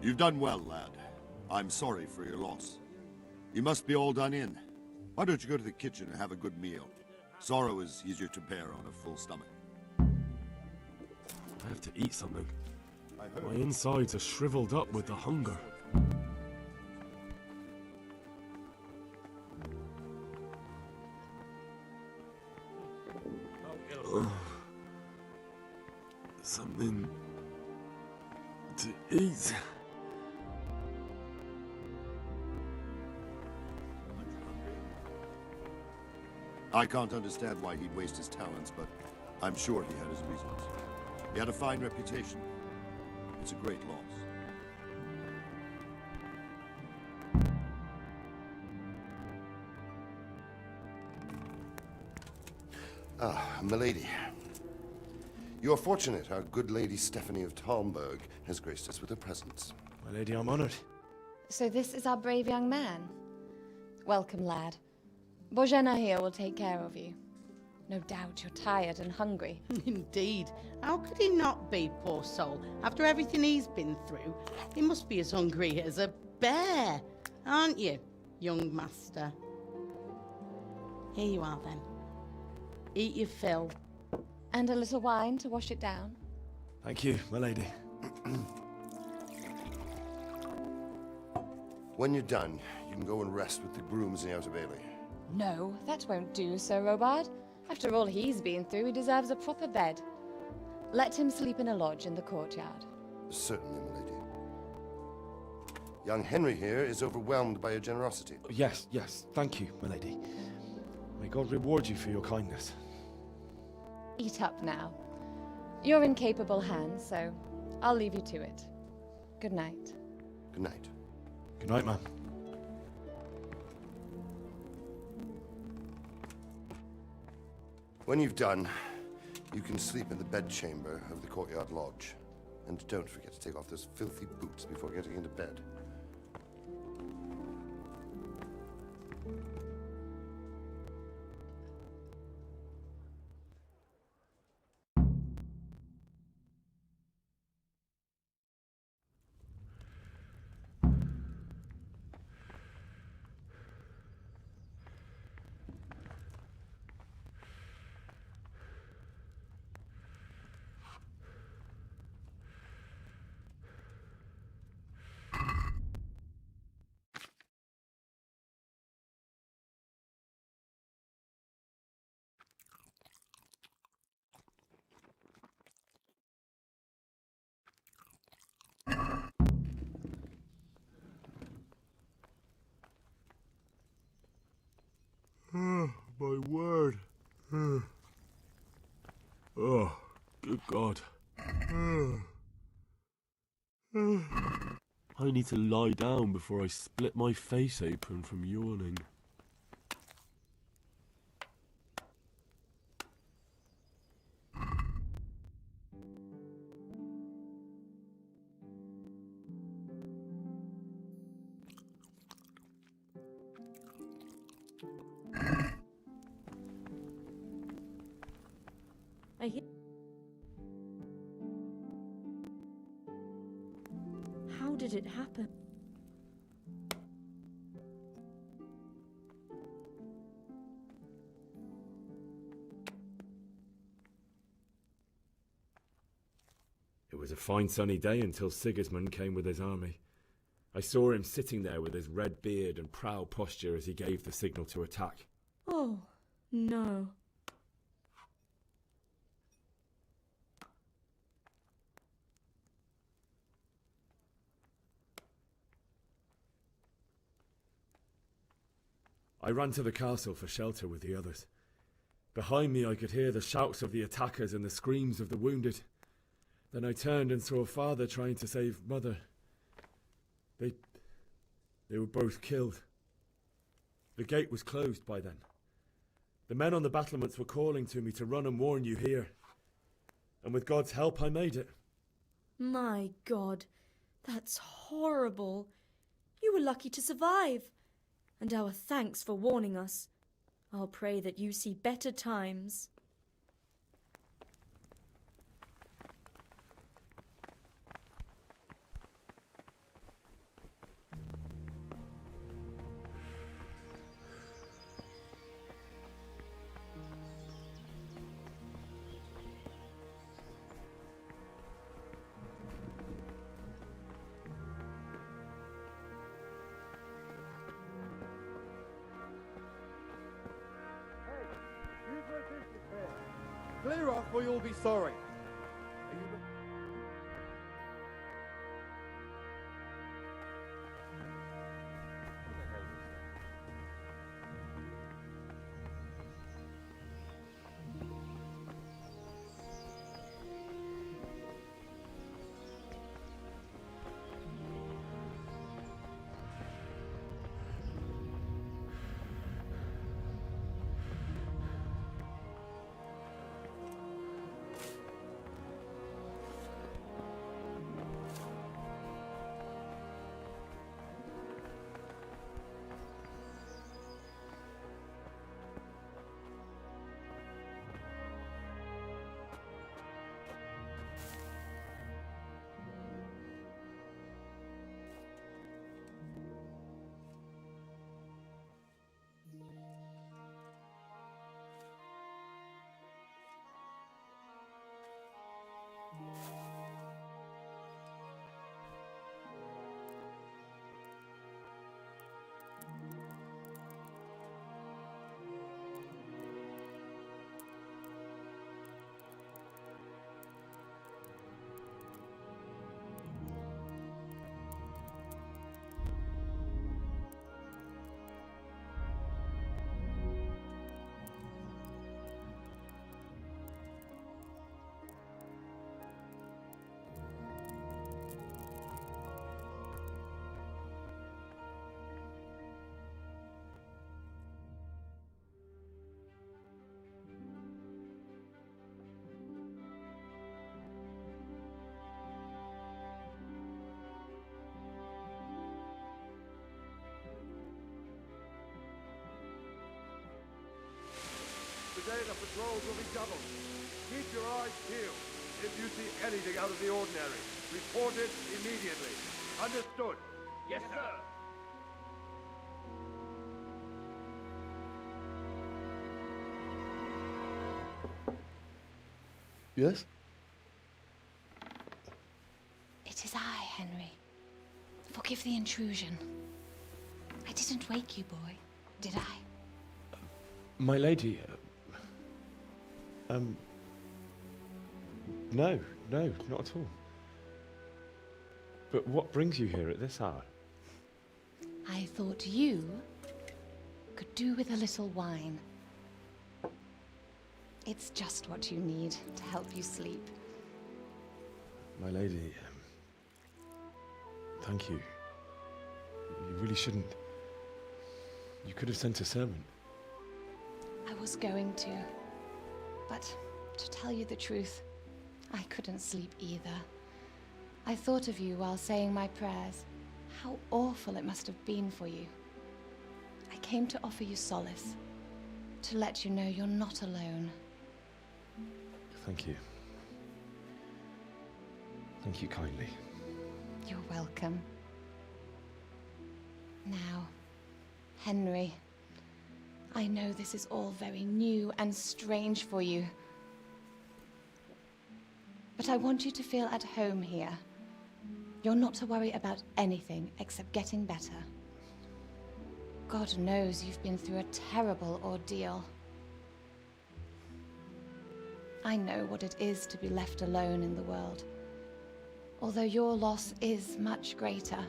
You've done well, lad. I'm sorry for your loss. You must be all done in. Why don't you go to the kitchen and have a good meal? Sorrow is easier to bear on a full stomach. I have to eat something. My insides are shriveled up with the hunger. Oh, something to eat. I can't understand why he'd waste his talents, but I'm sure he had his reasons. He had a fine reputation. It's a great loss. Ah, milady. You are fortunate our good lady Stephanie of Talmberg has graced us with her presence. My lady, I'm honored. So this is our brave young man. Welcome, lad. Bojena here will take care of you. No doubt you're tired and hungry. Indeed. How could he not be, poor soul? After everything he's been through, he must be as hungry as a bear, aren't you, young master? Here you are, then. Eat your fill. And a little wine to wash it down. Thank you, my lady. When you're done, you can go and rest with the grooms in the Outer Bailey. No, that won't do, Sir Robard. After all he's been through, he deserves a proper bed. Let him sleep in a lodge in the courtyard. Certainly, my lady. Young Henry here is overwhelmed by your generosity. Yes, thank you, my lady. May God reward you for your kindness. Eat up now. You're in capable hands, so I'll leave you to it. Good night. Good night. Good night, ma'am. When you've done, you can sleep in the bedchamber of the courtyard lodge. And don't forget to take off those filthy boots before getting into bed. My word. Oh, good God. I need to lie down before I split my face open from yawning. How did it happen? It was a fine sunny day until Sigismund came with his army. I saw him sitting there with his red beard and proud posture as he gave the signal to attack. Oh, no. I ran to the castle for shelter with the others. Behind me I could hear the shouts of the attackers and the screams of the wounded. Then I turned and saw father trying to save mother. They were both killed. The gate was closed by then. The men on the battlements were calling to me to run and warn you here. And with God's help I made it. My God, that's horrible. You were lucky to survive. And our thanks for warning us. I'll pray that you see better times. Clear off or you'll be sorry. Today the patrols will be doubled. Keep your eyes peeled. If you see anything out of the ordinary, report it immediately. Understood? Yes, sir. Yes? It is I, Henry. Forgive the intrusion. I didn't wake you, boy, did I? My lady, no, not at all. But what brings you here at this hour? I thought you could do with a little wine. It's just what you need to help you sleep. My lady, thank you. You really shouldn't. You could have sent a servant. I was going to, but to tell you the truth, I couldn't sleep either. I thought of you while saying my prayers. How awful it must have been for you. I came to offer you solace, to let you know you're not alone. Thank you. Thank you kindly. You're welcome. Now, Henry, I know this is all very new and strange for you, but I want you to feel at home here. You're not to worry about anything except getting better. God knows you've been through a terrible ordeal. I know what it is to be left alone in the world, although your loss is much greater.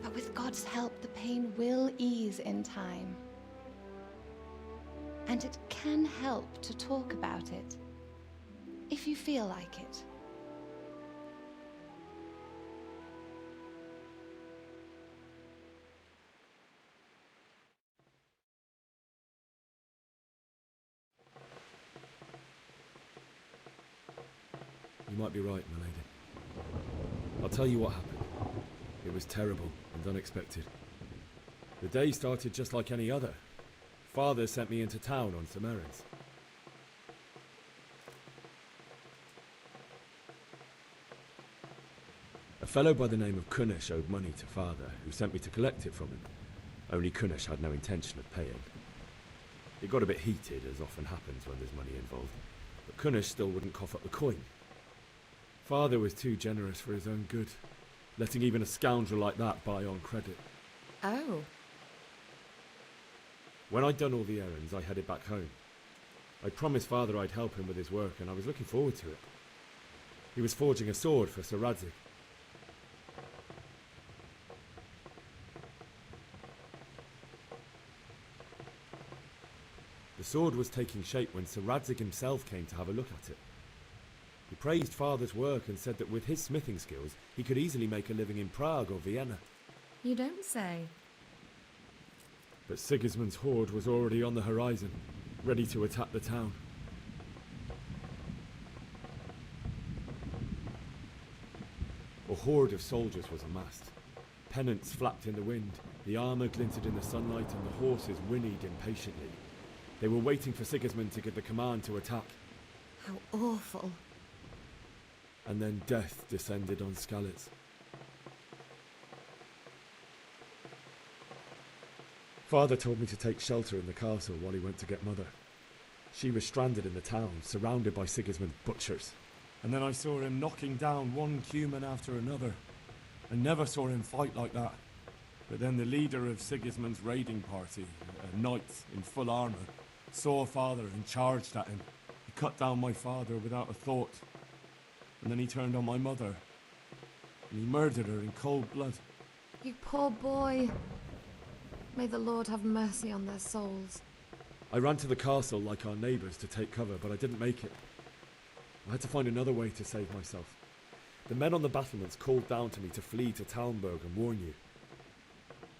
But with God's help, the pain will ease in time. And it can help to talk about it, if you feel like it. You might be right, my lady. I'll tell you what happened. It was terrible and unexpected. The day started just like any other. Father sent me into town on some errands. A fellow by the name of Kunnish owed money to Father, who sent me to collect it from him. Only Kunnish had no intention of paying. It got a bit heated, as often happens when there's money involved, but Kunnish still wouldn't cough up the coin. Father was too generous for his own good, letting even a scoundrel like that buy on credit. Oh. When I'd done all the errands, I headed back home. I promised Father I'd help him with his work, and I was looking forward to it. He was forging a sword for Sir Radzig. The sword was taking shape when Sir Radzig himself came to have a look at it. He praised Father's work and said that with his smithing skills, he could easily make a living in Prague or Vienna. You don't say. But Sigismund's horde was already on the horizon, ready to attack the town. A horde of soldiers was amassed. Pennants flapped in the wind, the armour glinted in the sunlight, and the horses whinnied impatiently. They were waiting for Sigismund to give the command to attack. How awful. And then death descended on Skalitz. Father told me to take shelter in the castle while he went to get Mother. She was stranded in the town, surrounded by Sigismund's butchers. And then I saw him knocking down one Cuman after another. I never saw him fight like that. But then the leader of Sigismund's raiding party, a knight in full armour, saw Father and charged at him. He cut down my father without a thought. And then he turned on my mother. And he murdered her in cold blood. You poor boy. May the Lord have mercy on their souls. I ran to the castle like our neighbours to take cover, but I didn't make it. I had to find another way to save myself. The men on the battlements called down to me to flee to Talmberg and warn you.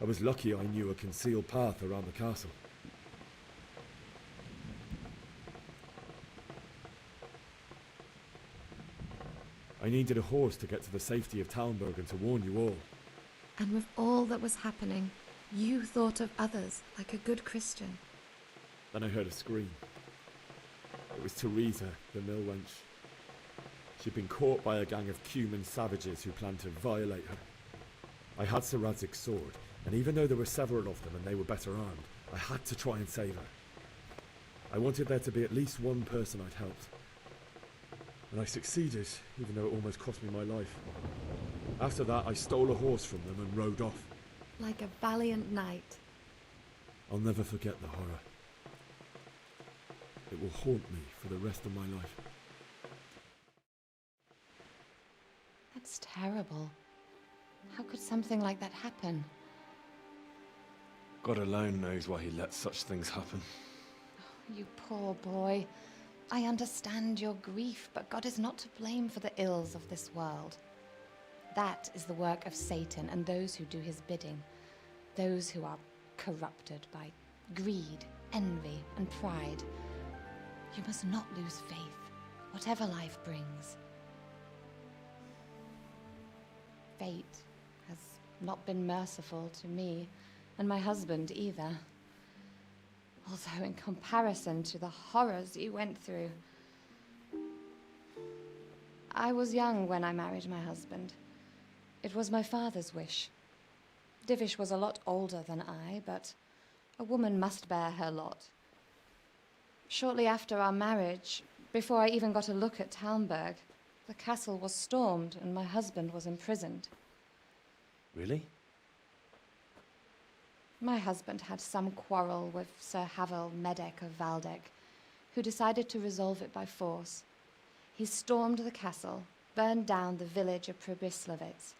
I was lucky I knew a concealed path around the castle. I needed a horse to get to the safety of Talmberg and to warn you all. And with all that was happening, you thought of others like a good Christian. Then I heard a scream. It was Teresa, the mill wench. She'd been caught by a gang of Cuman savages who planned to violate her. I had Sir Radzig's sword, and even though there were several of them and they were better armed, I had to try and save her. I wanted there to be at least one person I'd helped. And I succeeded, even though it almost cost me my life. After that, I stole a horse from them and rode off. Like a valiant knight. I'll never forget the horror. It will haunt me for the rest of my life. That's terrible. How could something like that happen? God alone knows why he lets such things happen. You poor boy. I understand your grief, but God is not to blame for the ills of this world. That is the work of Satan and those who do his bidding. Those who are corrupted by greed, envy, and pride. You must not lose faith, whatever life brings. Fate has not been merciful to me, and my husband either. Although in comparison to the horrors you went through. I was young when I married my husband. It was my father's wish. Divish was a lot older than I, but a woman must bear her lot. Shortly after our marriage, before I even got a look at Talmberg, the castle was stormed and my husband was imprisoned. Really? My husband had some quarrel with Sir Havel Medek of Valdek, who decided to resolve it by force. He stormed the castle, burned down the village of Pribyslavitz,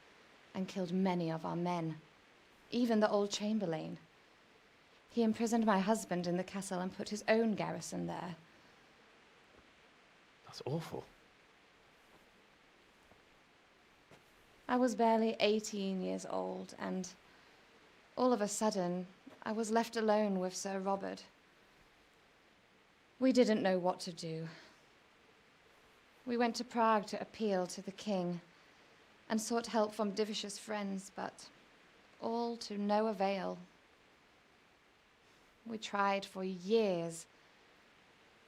and killed many of our men, even the old chamberlain. He imprisoned my husband in the castle and put his own garrison there. That's awful. I was barely 18 years old, and all of a sudden, I was left alone with Sir Robert. We didn't know what to do. We went to Prague to appeal to the king and sought help from Divish's friends, but all to no avail. We tried for years,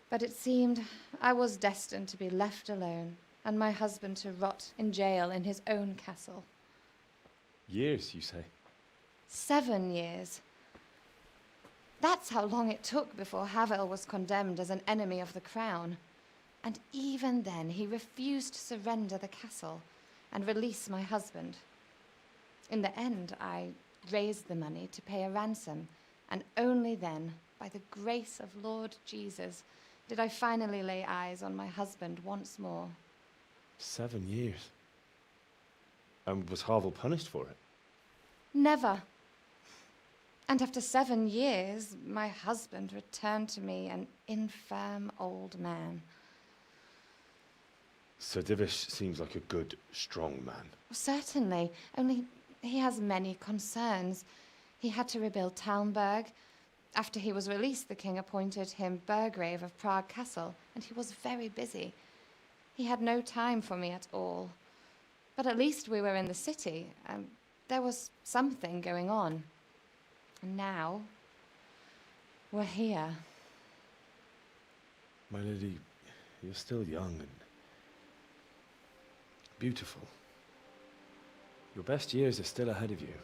but it seemed I was destined to be left alone and my husband to rot in jail in his own castle. Years, you say? 7 years. That's how long it took before Havel was condemned as an enemy of the crown. And even then, he refused to surrender the castle and release my husband. In the end, I raised the money to pay a ransom, and only then, by the grace of Lord Jesus, did I finally lay eyes on my husband once more. 7 years? And was Havel punished for it? Never. And after 7 years, my husband returned to me an infirm old man. Sir Divish seems like a good, strong man. Certainly, only he has many concerns. He had to rebuild Talmberg. After he was released, the king appointed him Burgrave of Prague Castle, and he was very busy. He had no time for me at all. But at least we were in the city, and there was something going on. And now, we're here. My lady, you're still young and beautiful. Your best years are still ahead of you.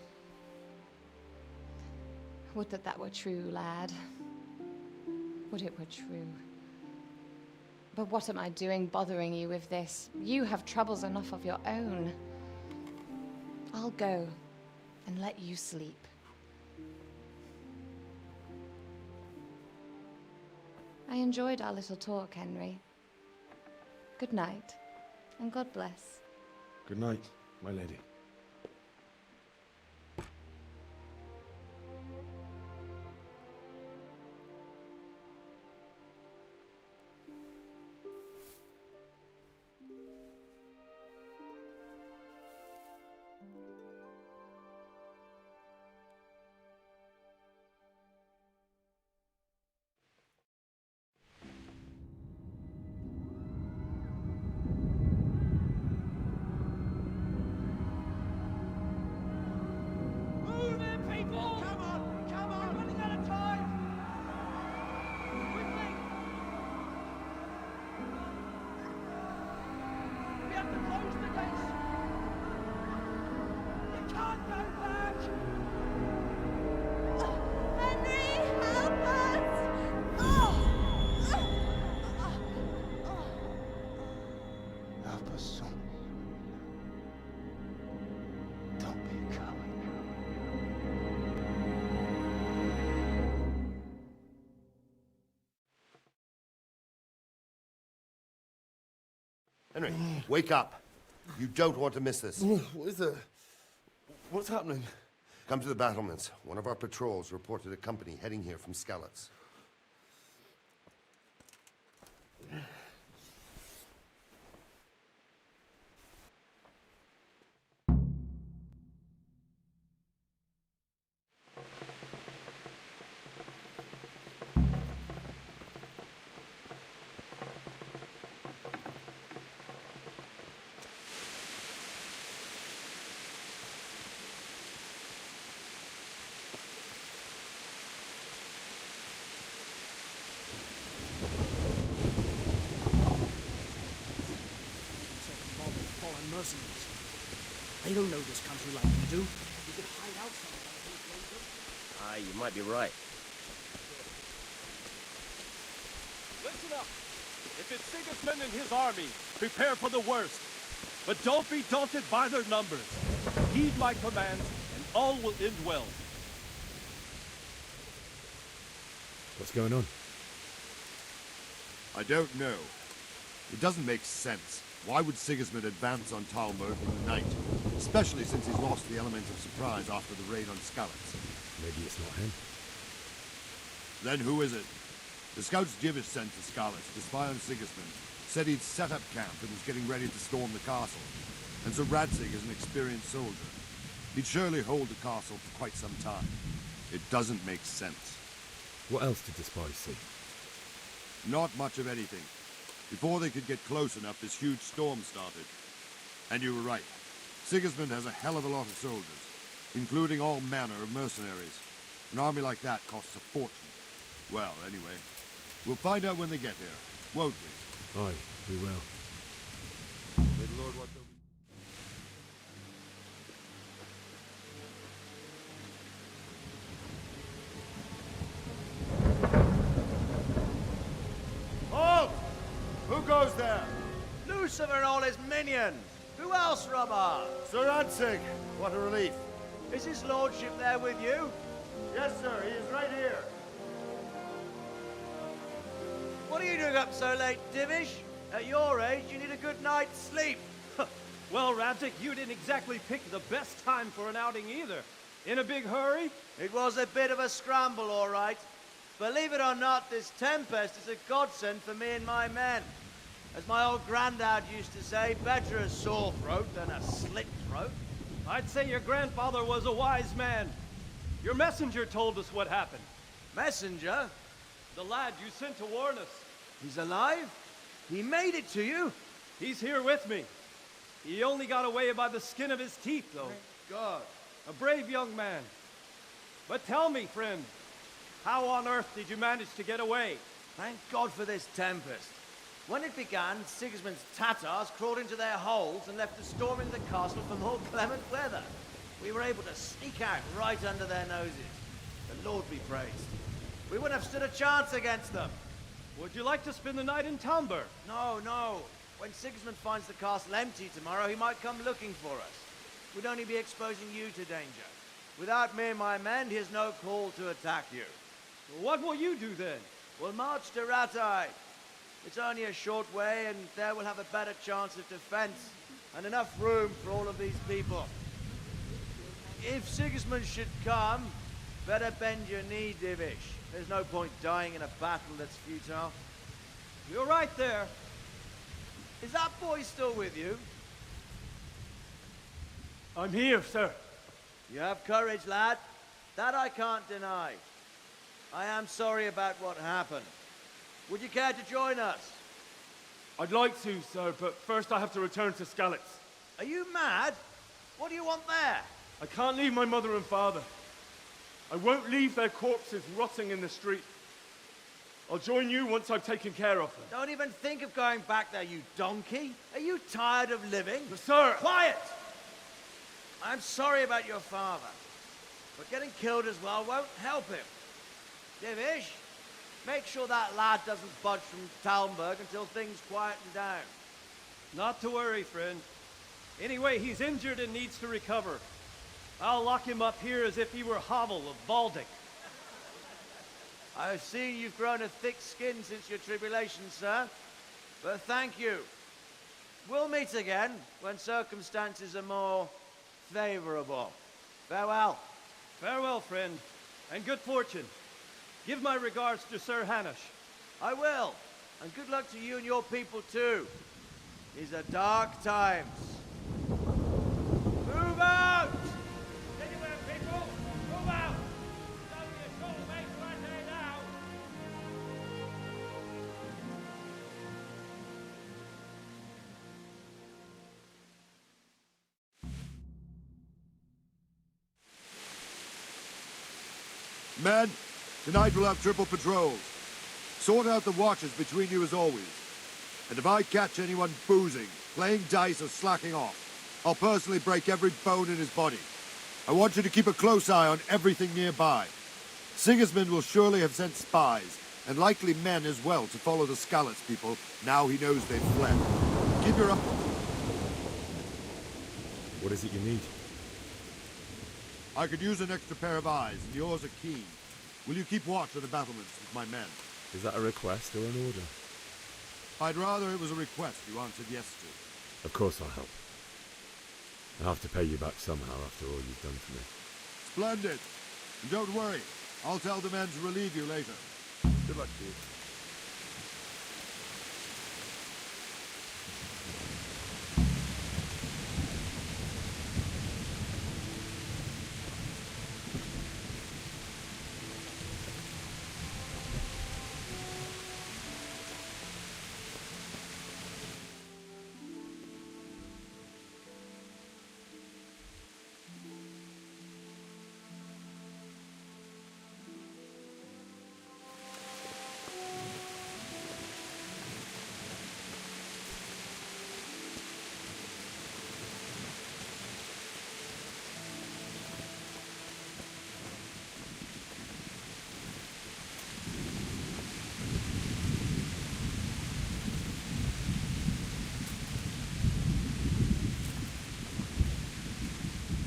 Would that that were true, lad. Would it were true. But what am I doing bothering you with this? You have troubles enough of your own. I'll go and let you sleep. I enjoyed our little talk, Henry. Good night, and God bless. Good night, my lady. Henry, wake up. You don't want to miss this. What is it? What's happening? Come to the battlements. One of our patrols reported a company heading here from Skalitz. Mercenaries. They don't know this country like we do. We could hide out somewhere. Ah, you might be right. Listen up. If it's Sigismund and his army, prepare for the worst. But don't be daunted by their numbers. Heed my commands, and all will end well. What's going on? I don't know. It doesn't make sense. Why would Sigismund advance on Talmberg in the night? Especially since he's lost the element of surprise after the raid on Skalitz. Maybe it's not him. Then who is it? The scouts Jivish sent to Skalitz to spy on Sigismund said he'd set up camp and was getting ready to storm the castle. And so Radzig is an experienced soldier. He'd surely hold the castle for quite some time. It doesn't make sense. What else did the spies see? Not much of anything. Before they could get close enough, this huge storm started. And you were right. Sigismund has a hell of a lot of soldiers, including all manner of mercenaries. An army like that costs a fortune. Well, anyway, we'll find out when they get here, won't we? Aye, we will. May the Lord watch over. Halt! Who goes there? Lucifer and all his minions. Who else, Robber? Sir Radzig. What a relief. Is his lordship there with you? Yes, sir. He is right here. What are you doing up so late, Divish? At your age, you need a good night's sleep. Well, Radzig, you didn't exactly pick the best time for an outing either. In a big hurry? It was a bit of a scramble, all right. Believe it or not, this tempest is a godsend for me and my men. As my old granddad used to say, better a sore throat than a slit throat. I'd say your grandfather was a wise man. Your messenger told us what happened. Messenger? The lad you sent to warn us. He's alive? He made it to you? He's here with me. He only got away by the skin of his teeth, though. Thank God. A brave young man. But tell me, friend, how on earth did you manage to get away? Thank God for this tempest. When it began, Sigismund's Tatars crawled into their holes and left us storming the castle for more clement weather. We were able to sneak out right under their noses. The Lord be praised. We wouldn't have stood a chance against them. Would you like to spend the night in Talmberg? No, no. When Sigismund finds the castle empty tomorrow, he might come looking for us. We'd only be exposing you to danger. Without me and my men, he has no call to attack you. What will you do then? We'll march to Ratai. It's only a short way, and there we'll have a better chance of defense, and enough room for all of these people. If Sigismund should come, better bend your knee, Divish. There's no point dying in a battle that's futile. You're right there. Is that boy still with you? I'm here, sir. You have courage, lad. That I can't deny. I am sorry about what happened. Would you care to join us? I'd like to, sir, but first I have to return to Skalitz. Are you mad? What do you want there? I can't leave my mother and father. I won't leave their corpses rotting in the street. I'll join you once I've taken care of them. Don't even think of going back there, you donkey. Are you tired of living? But sir! Quiet! I'm sorry about your father, but getting killed as well won't help him. Divish, make sure that lad doesn't budge from Talmberg until things quieten down. Not to worry, friend. Anyway, he's injured and needs to recover. I'll lock him up here as if he were Havel of Baldic. I've seen you've grown a thick skin since your tribulation, sir. But thank you. We'll meet again when circumstances are more favorable. Farewell. Farewell, friend, and good fortune. Give my regards to Sir Hanush. I will. And good luck to you and your people too. These are dark times. Move out! Anywhere, people! Move out! It's only a short way to our day now! Men, tonight we'll have triple patrols. Sort out the watches between you as always. And if I catch anyone boozing, playing dice or slacking off, I'll personally break every bone in his body. I want you to keep a close eye on everything nearby. Sigismund will surely have sent spies, and likely men as well, to follow the Skalitz people now he knows they've fled. Keep your eye... What is it you need? I could use an extra pair of eyes, and yours are keen. Will you keep watch on the battlements with my men? Is that a request or an order? I'd rather it was a request you answered yes to. Of course I'll help. I'll have to pay you back somehow after all you've done for me. Splendid. And don't worry, I'll tell the men to relieve you later. Good luck to you.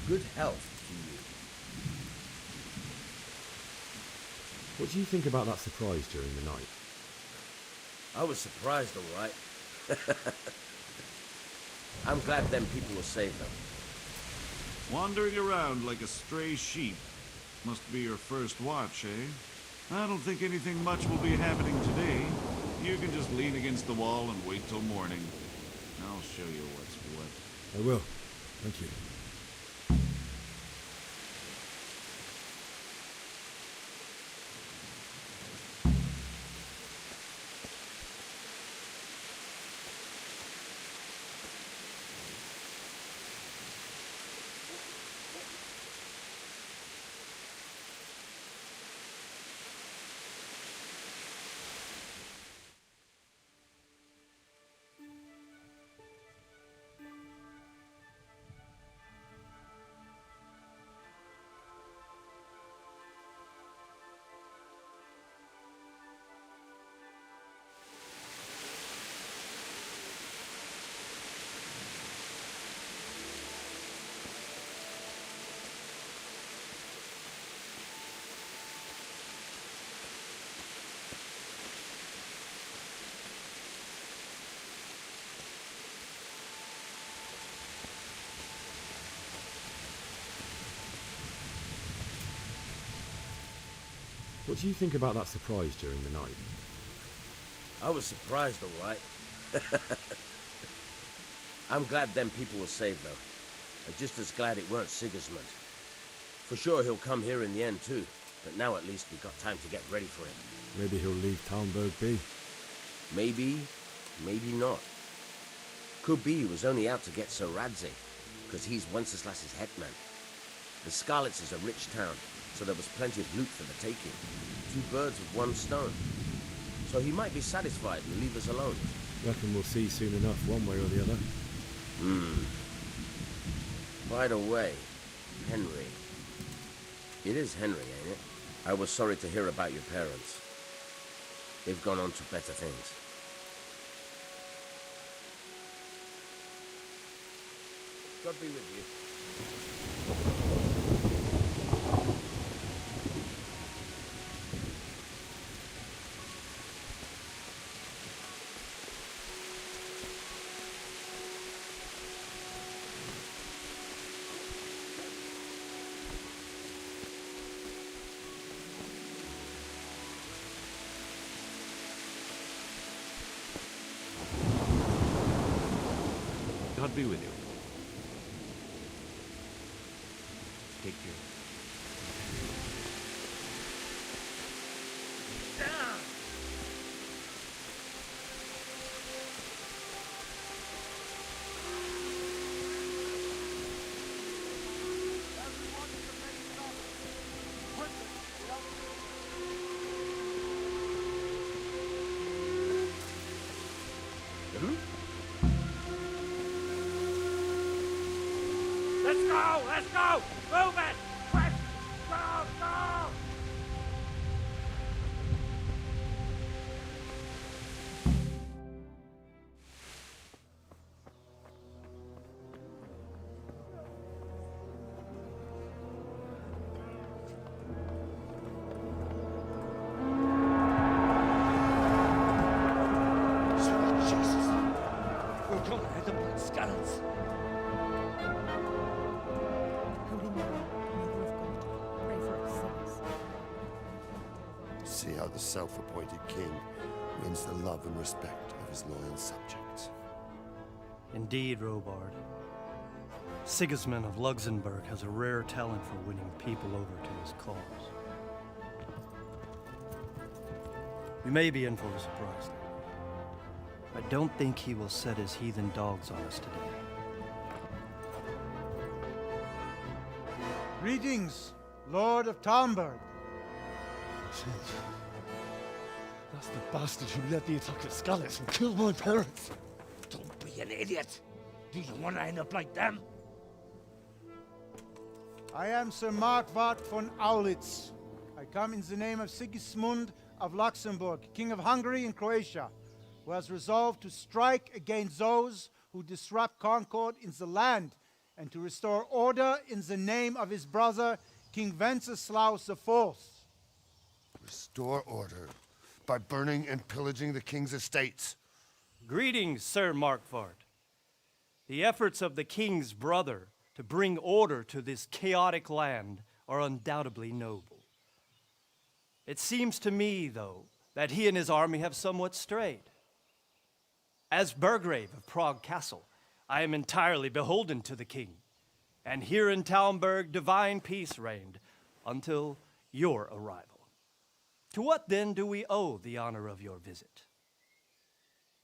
Good health to you. What do you think about that surprise during the night? I was surprised, all right. I'm glad them people were saved, though. Wandering around like a stray sheep. Must be your first watch, eh? I don't think anything much will be happening today. You can just lean against the wall and wait till morning. I'll show you what's what. I will. Thank you. What do you think about that surprise during the night? I was surprised, all right. I'm glad them people were saved, though. I'm just as glad it weren't Sigismund. For sure he'll come here in the end, too. But now at least we've got time to get ready for him. Maybe he'll leave Talmberg be. Maybe, maybe not. Could be he was only out to get Sir Radze, because he's Wenceslas's hetman. The Skalitz is a rich town, so there was plenty of loot for the taking. 2 birds with 1 stone. So he might be satisfied and leave us alone. Reckon we'll see soon enough, one way or the other. By the way, Henry. It is Henry, ain't it? I was sorry to hear about your parents. They've gone on to better things. God be with you. God be with you. Take care. Let's go! Let's go! Move it! Quick! Go! Go! Jesus! We're gonna hit them like skeletons. Holy Mary, Mother of God, pray for us sinners. See how the self-appointed king wins the love and respect of his loyal subjects. Indeed, Robard. Sigismund of Luxembourg has a rare talent for winning people over to his cause. We may be in for a surprise. I don't think he will set his heathen dogs on us today. Greetings, Lord of Talmberg. That's the bastard who led the attack at Skalitz and killed my parents. Don't be an idiot. Do you want to end up like them? I am Sir Markwart von Aulitz. I come in the name of Sigismund of Luxembourg, King of Hungary and Croatia, who has resolved to strike against those who disrupt concord in the land and to restore order in the name of his brother, King Wenceslaus IV. Restore order by burning and pillaging the king's estates. Greetings, Sir Markwart. The efforts of the king's brother to bring order to this chaotic land are undoubtedly noble. It seems to me, though, that he and his army have somewhat strayed. As Burgrave of Prague Castle, I am entirely beholden to the king, and here in Talmberg divine peace reigned until your arrival. To what then do we owe the honor of your visit?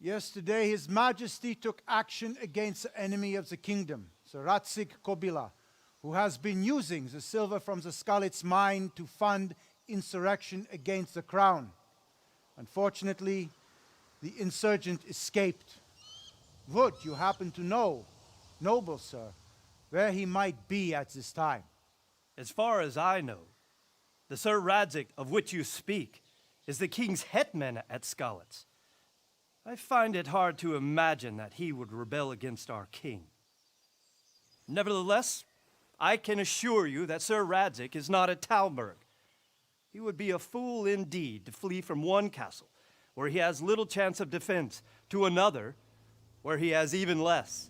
Yesterday, His Majesty took action against the enemy of the kingdom, Sir Radzig Kobyla, who has been using the silver from the Skalitz mine to fund insurrection against the crown. Unfortunately, the insurgent escaped. Would you happen to know, noble sir, where he might be at this time? As far as I know, the Sir Radzig of which you speak is the king's hetman at Skalitz. I find it hard to imagine that he would rebel against our king. Nevertheless, I can assure you that Sir Radzig is not at Talmberg. He would be a fool indeed to flee from one castle, where he has little chance of defense, to another, where he has even less.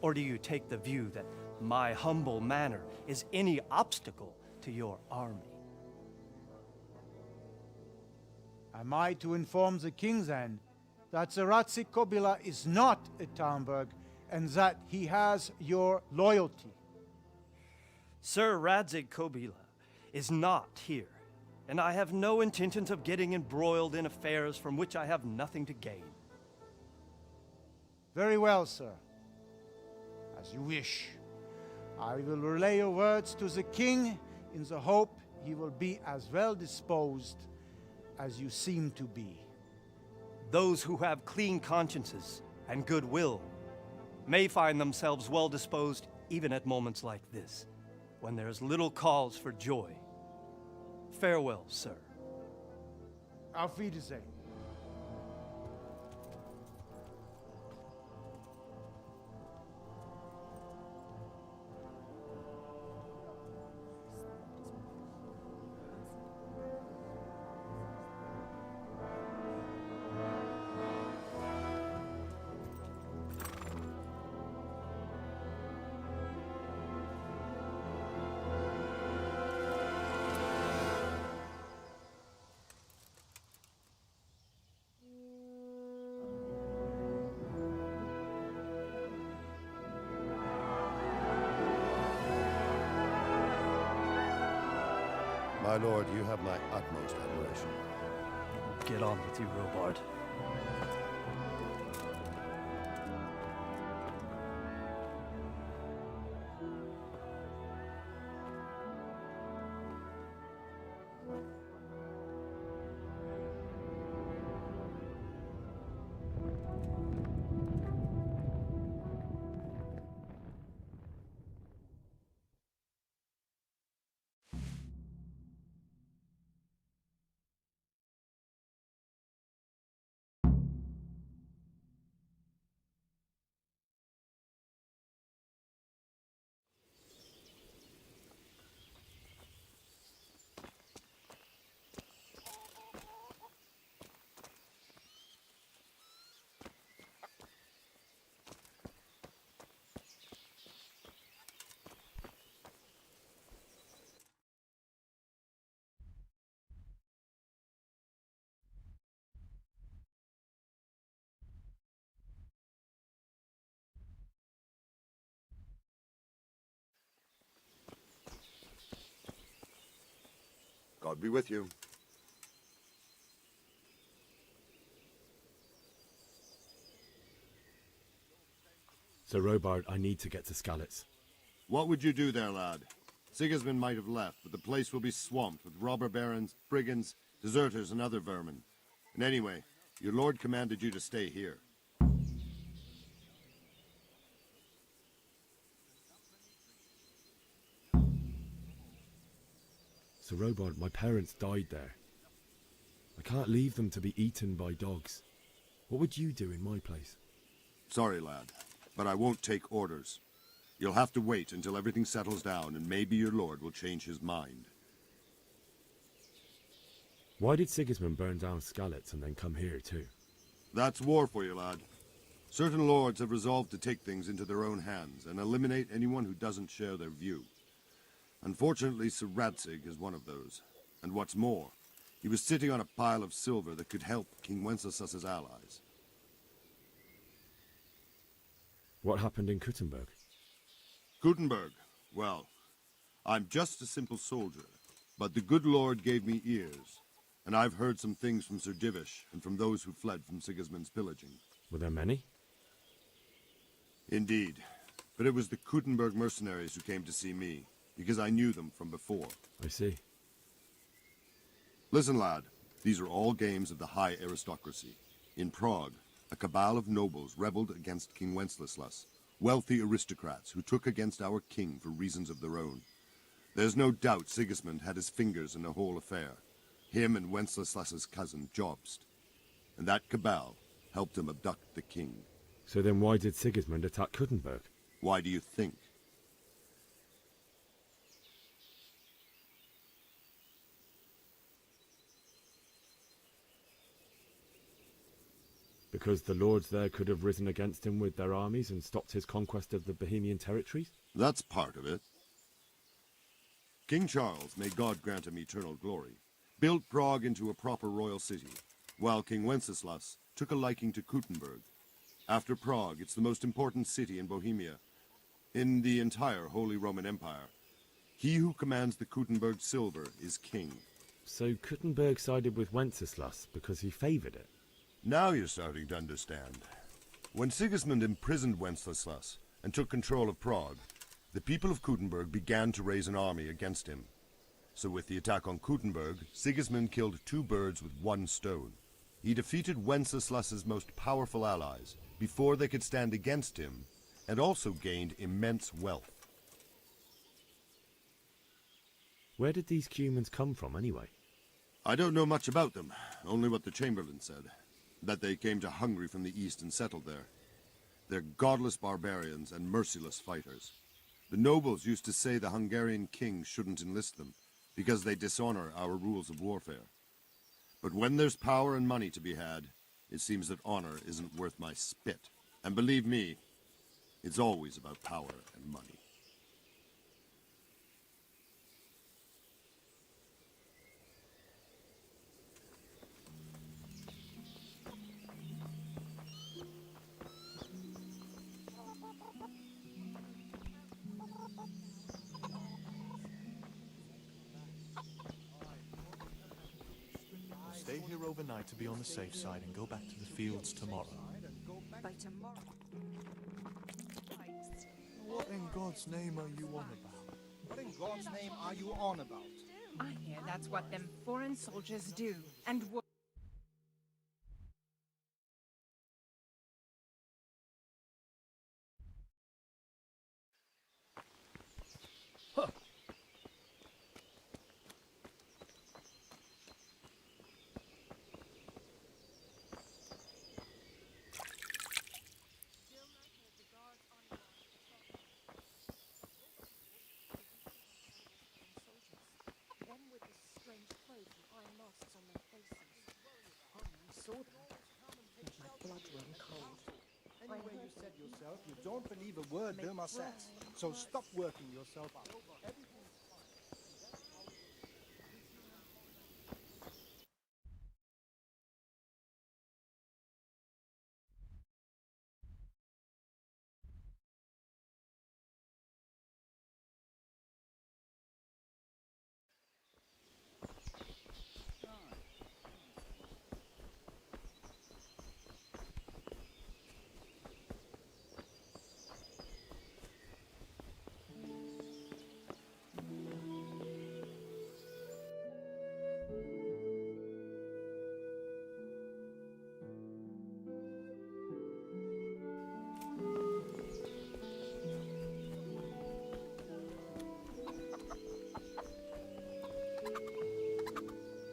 Or do you take the view that my humble manner is any obstacle to your army? Am I to inform the king then that Sir Radzig Kobyla is not at Talmberg and that he has your loyalty? Sir Radzig Kobyla is not here, and I have no intentions of getting embroiled in affairs from which I have nothing to gain. Very well, sir. As you wish. I will relay your words to the king in the hope he will be as well disposed as you seem to be. Those who have clean consciences and goodwill may find themselves well disposed even at moments like this, when there is little cause for joy. Farewell, sir. Auf Wiedersehen. My lord, you have my utmost admiration. Get on with you, Robard. God be with you. Sir Robard, I need to get to Skalitz. What would you do there, lad? Sigismund might have left, but the place will be swamped with robber barons, brigands, deserters, and other vermin. And anyway, your lord commanded you to stay here. Sir Robard, my parents died there. I can't leave them to be eaten by dogs. What would you do in my place? Sorry, lad, but I won't take orders. You'll have to wait until everything settles down, and maybe your lord will change his mind. Why did Sigismund burn down Skalitz and then come here too? That's war for you, lad. Certain lords have resolved to take things into their own hands and eliminate anyone who doesn't share their view. Unfortunately, Sir Radzig is one of those. And what's more, he was sitting on a pile of silver that could help King Wenceslas's allies. What happened in Kuttenberg? Kuttenberg? Well, I'm just a simple soldier, but the good Lord gave me ears, and I've heard some things from Sir Divish and from those who fled from Sigismund's pillaging. Were there many? Indeed, but it was the Kuttenberg mercenaries who came to see me, because I knew them from before. I see. Listen, lad, these are all games of the high aristocracy. In Prague, a cabal of nobles rebelled against King Wenceslas, wealthy aristocrats who took against our king for reasons of their own. There's no doubt Sigismund had his fingers in the whole affair, him and Wenceslas's cousin Jobst. And that cabal helped him abduct the king. So then why did Sigismund attack Kuttenberg? Why do you think? Because the lords there could have risen against him with their armies and stopped his conquest of the Bohemian territories? That's part of it. King Charles, may God grant him eternal glory, built Prague into a proper royal city, while King Wenceslas took a liking to Kuttenberg. After Prague, it's the most important city in Bohemia, in the entire Holy Roman Empire. He who commands the Kuttenberg silver is king. So Kuttenberg sided with Wenceslas because he favoured it? Now you're starting to understand. When Sigismund imprisoned Wenceslas and took control of Prague, the people of Kuttenberg began to raise an army against him. So with the attack on Kuttenberg, Sigismund killed two birds with one stone. He defeated Wenceslas's most powerful allies before they could stand against him, and also gained immense wealth. Where did these Cumans come from anyway? I don't know much about them, only what the Chamberlain said. That they came to Hungary from the east and settled there. They're godless barbarians and merciless fighters. The nobles used to say the Hungarian king shouldn't enlist them, because they dishonor our rules of warfare. But when there's power and money to be had, it seems that honor isn't worth my spit. And believe me, it's always about power and money. here overnight to be on the safe side and go back to the fields tomorrow. By tomorrow. What in God's name are you on about? What in God's name are you on about? I hear that's what them foreign soldiers do, and what... Them with the strange clothes and iron masks on their faces. I saw them. And my blood ran cold. Anyway, you said yourself you don't believe a word Vilma says. So stop working yourself up.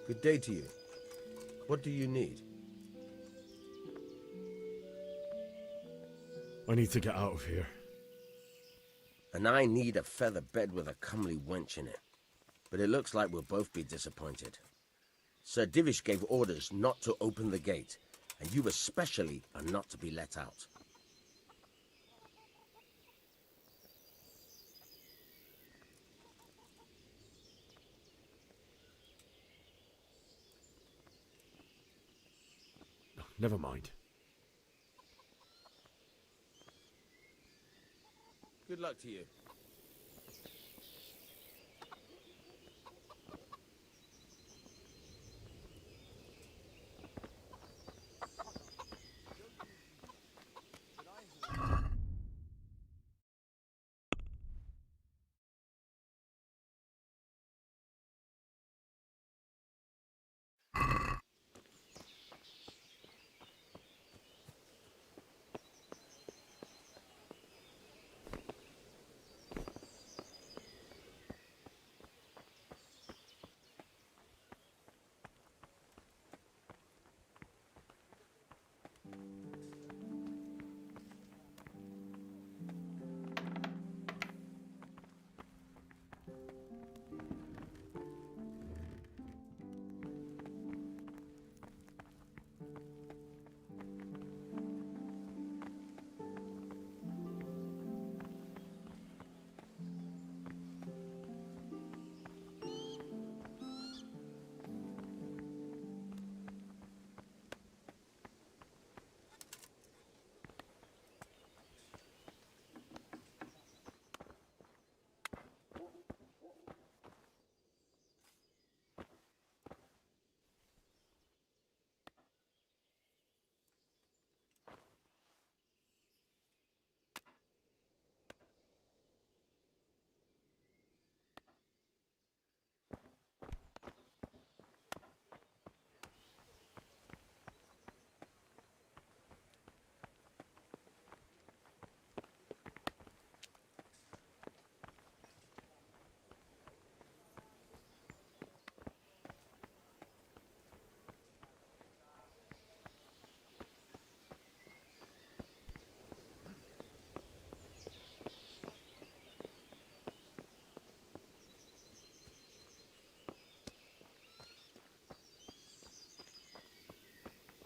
Good day to you. What do you need? I need to get out of here. And I need a feather bed with a comely wench in it. But it looks like we'll both be disappointed. Sir Divish gave orders not to open the gate, and you especially are not to be let out. Never mind. Good luck to you.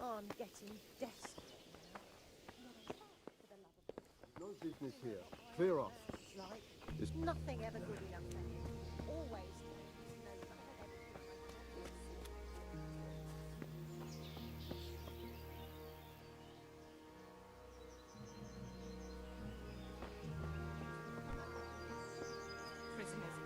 I'm getting desperate now. No business here. Clear off. Like, there's nothing ever good enough for him. Always claims no matter everything I Prisoners.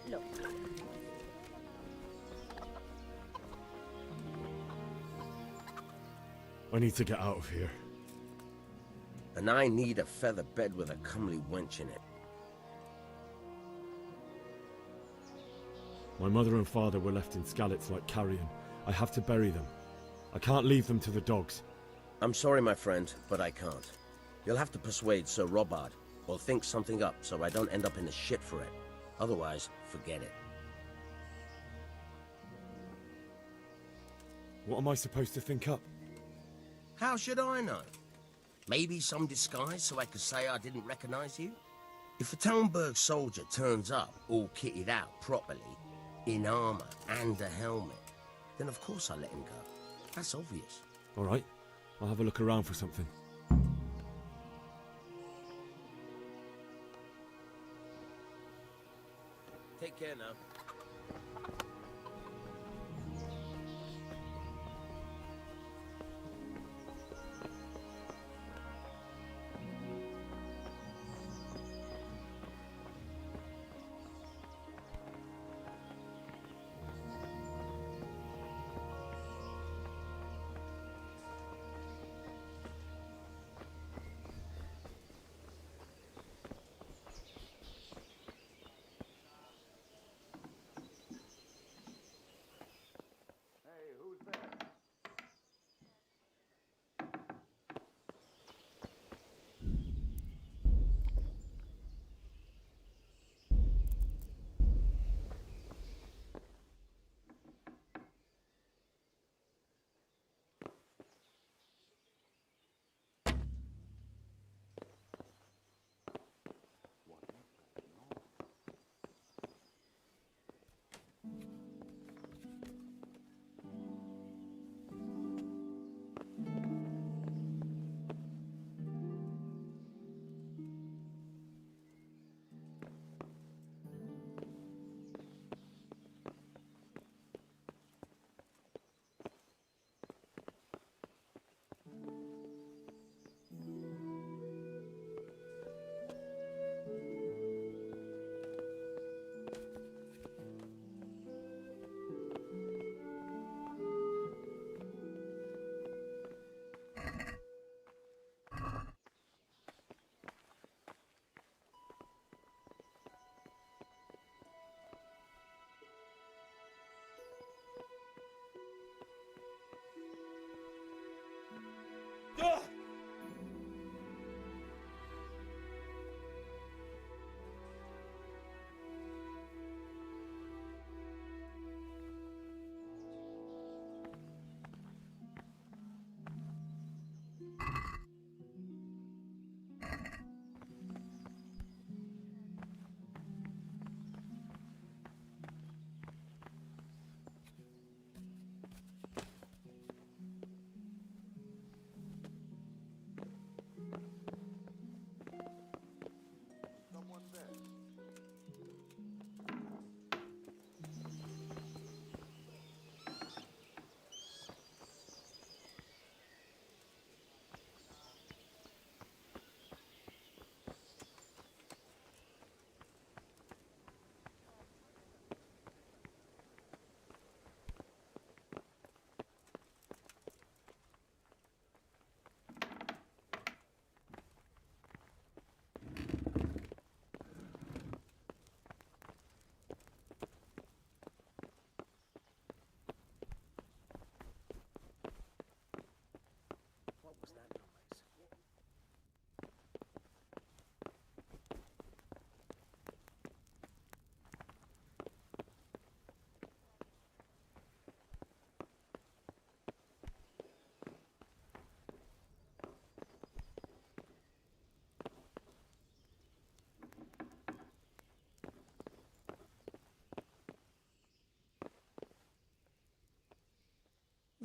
Look. I need to get out of here. And I need a feather bed with a comely wench in it. My mother and father were left in Skalitz like carrion. I have to bury them. I can't leave them to the dogs. I'm sorry, my friend, but I can't. You'll have to persuade Sir Robard, or think something up so I don't end up in the shit for it. Otherwise, forget it. What am I supposed to think up? How should I know? Maybe some disguise so I could say I didn't recognize you? If a Talmberg soldier turns up all kitted out properly, in armor and a helmet, then of course I let him go. That's obvious. All right, I'll have a look around for something. Take care now.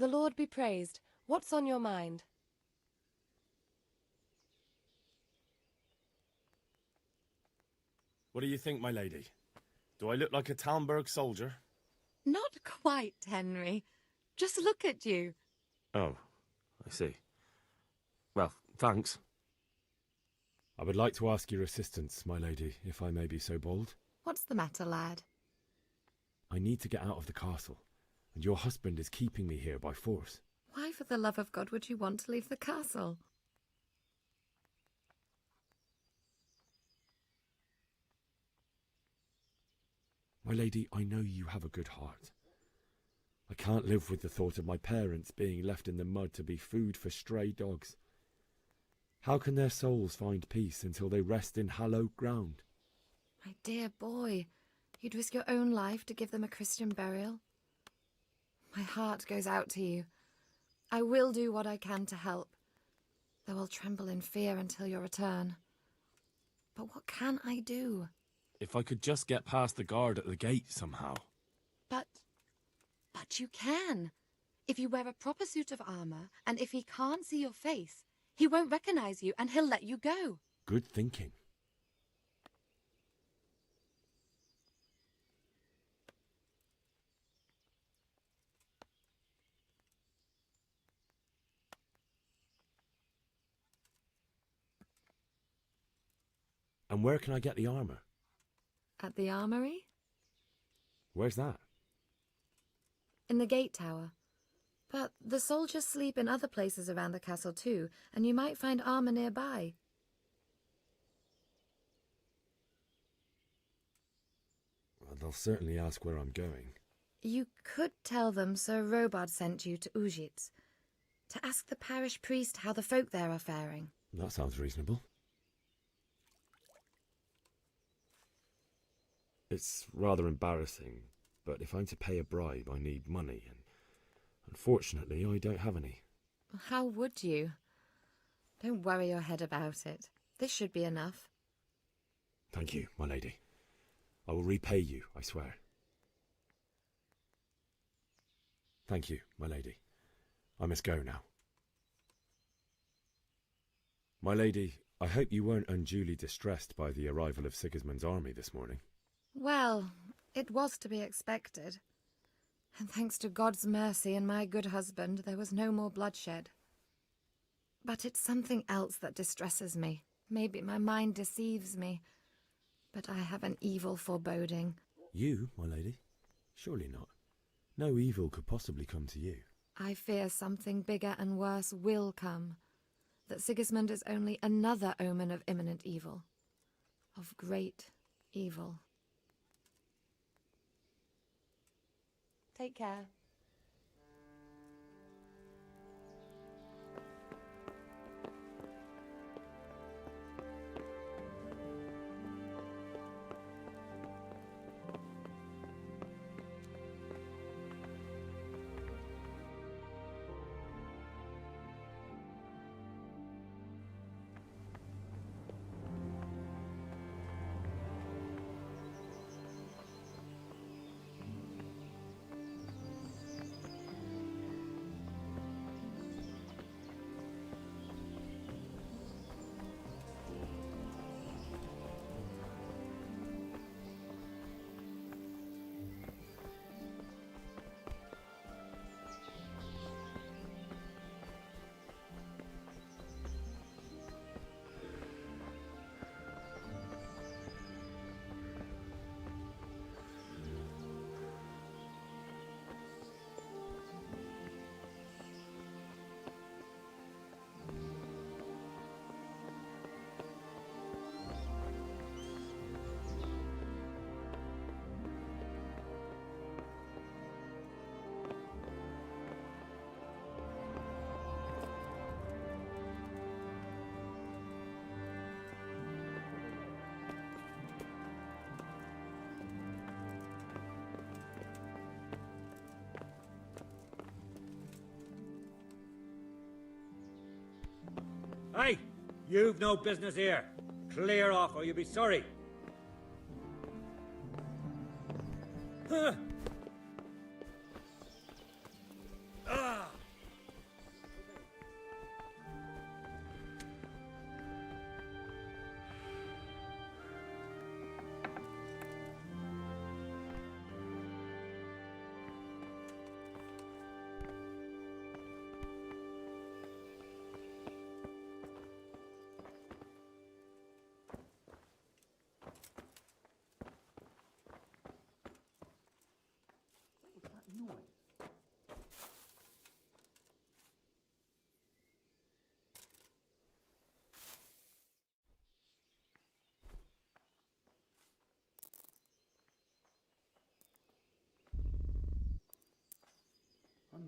The Lord be praised. What's on your mind? What do you think, my lady? Do I look like a Talmberg soldier? Not quite, Henry. Just look at you. Oh, I see. Well, thanks. I would like to ask your assistance, my lady, if I may be so bold. What's the matter, lad? I need to get out of the castle, and your husband is keeping me here by force. Why, for the love of God, would you want to leave the castle? My lady, I know you have a good heart. I can't live with the thought of my parents being left in the mud to be food for stray dogs. How can their souls find peace until they rest in hallowed ground? My dear boy, you'd risk your own life to give them a Christian burial? My heart goes out to you. I will do what I can to help, though I'll tremble in fear until your return. But what can I do? If I could just get past the guard at the gate somehow. But you can. If you wear a proper suit of armor, and if he can't see your face, he won't recognize you and he'll let you go. Good thinking. And where can I get the armor? At the armory? Where's that? In the gate tower. But the soldiers sleep in other places around the castle too, and you might find armor nearby. Well, they'll certainly ask where I'm going. You could tell them Sir Robard sent you to Ujitz, to ask the parish priest how the folk there are faring. That sounds reasonable. It's rather embarrassing, but if I'm to pay a bribe, I need money, and unfortunately, I don't have any. How would you? Don't worry your head about it. This should be enough. Thank you, my lady. I will repay you, I swear. Thank you, my lady. I must go now. My lady, I hope you weren't unduly distressed by the arrival of Sigismund's army this morning. Well, it was to be expected. And thanks to God's mercy and my good husband, there was no more bloodshed. But it's something else that distresses me. Maybe my mind deceives me. But I have an evil foreboding. You, my lady? Surely not. No evil could possibly come to you. I fear something bigger and worse will come. That Sigismund is only another omen of imminent evil. Of great evil. Take care. Hey! You've no business here. Clear off or you'll be sorry. Huh. Ah!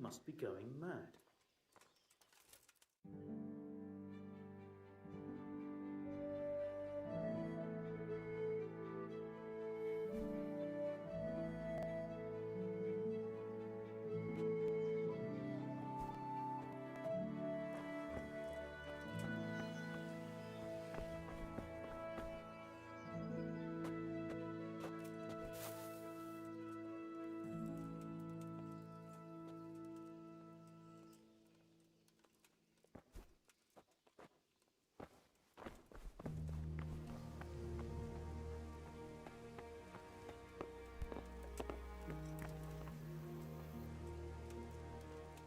must be going mad.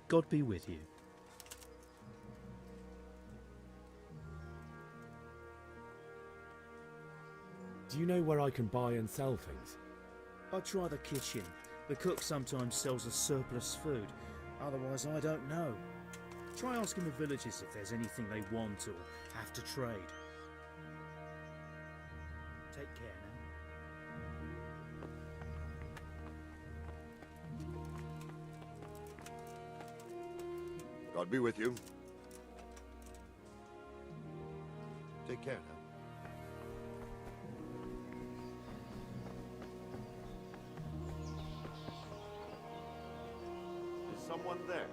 God be with you. Do you know where I can buy and sell things? I'd try the kitchen. The cook sometimes sells us surplus food. Otherwise, I don't know. Try asking the villagers if there's anything they want or have to trade. Take care now. God be with you. Take care now. Is someone there?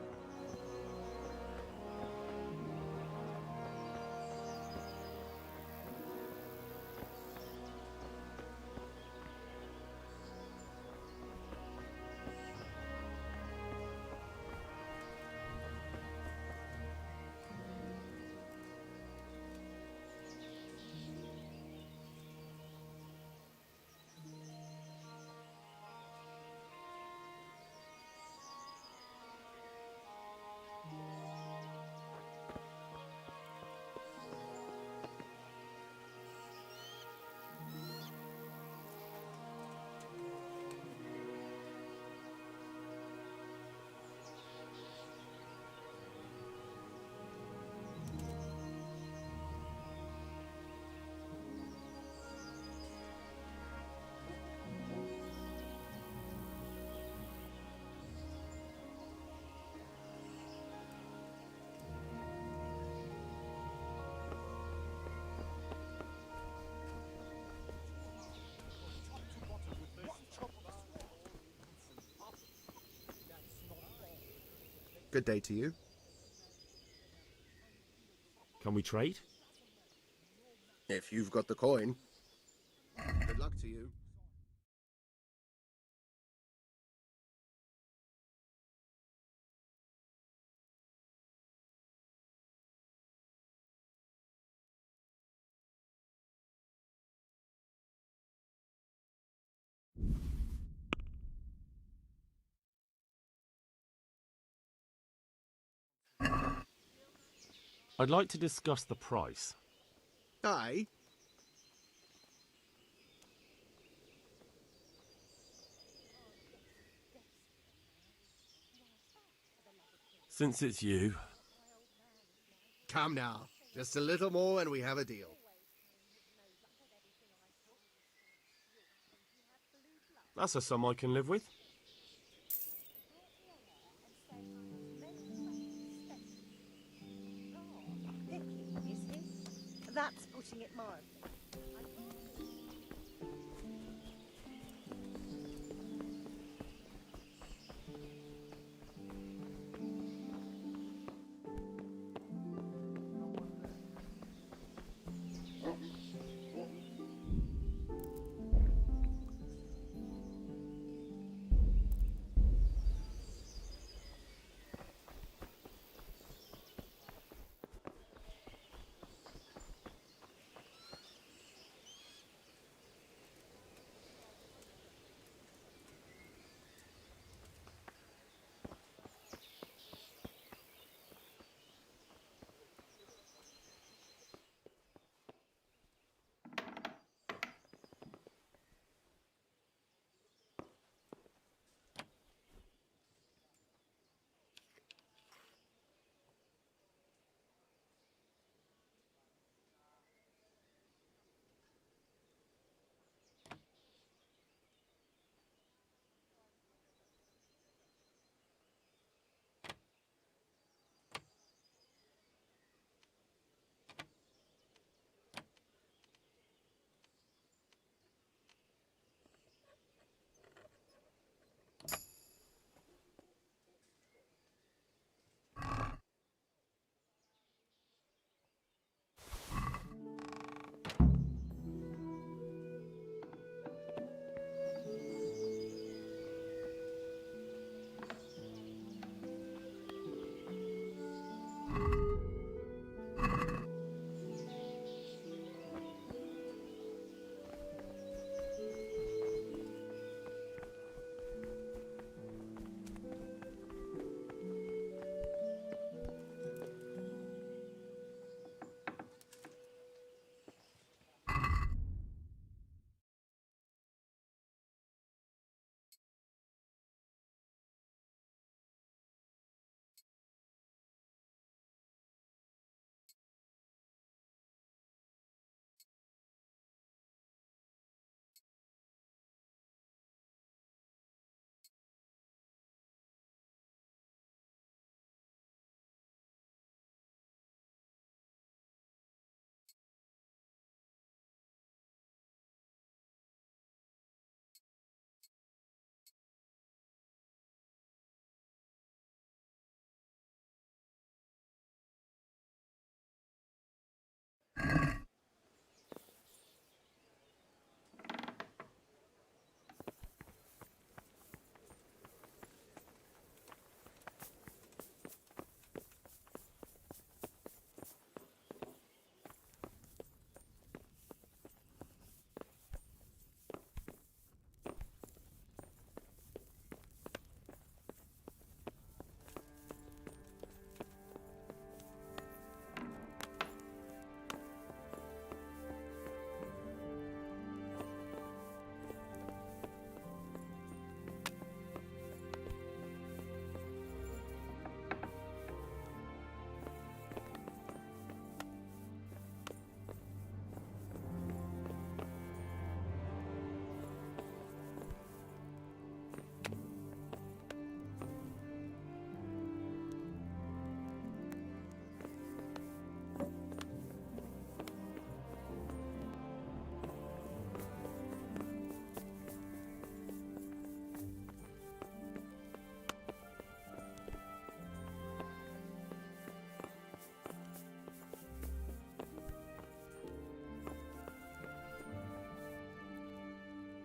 Good day to you. Can we trade? If you've got the coin. Good luck to you. I'd like to discuss the price. Aye. Since it's you. Come now. Just a little more and we have a deal. That's a sum I can live with. That's putting it mildly.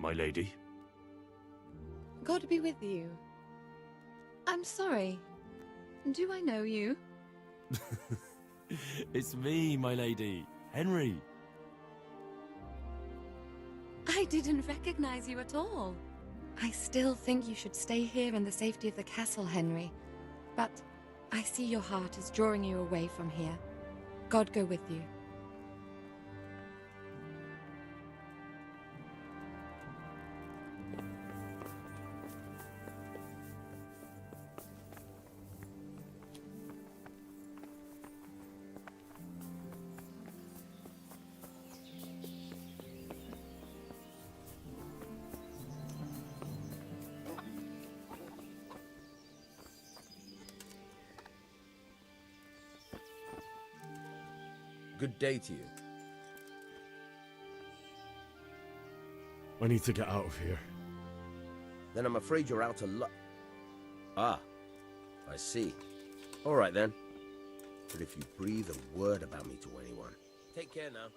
my lady. God be with you. I'm sorry. Do I know you? It's me, my lady. Henry. I didn't recognize you at all. I still think you should stay here in the safety of the castle, Henry. But I see your heart is drawing you away from here. God go with you. Good day to you. I need to get out of here. Then I'm afraid you're out of luck. Ah, I see. All right then. But if you breathe a word about me to anyone, take care now.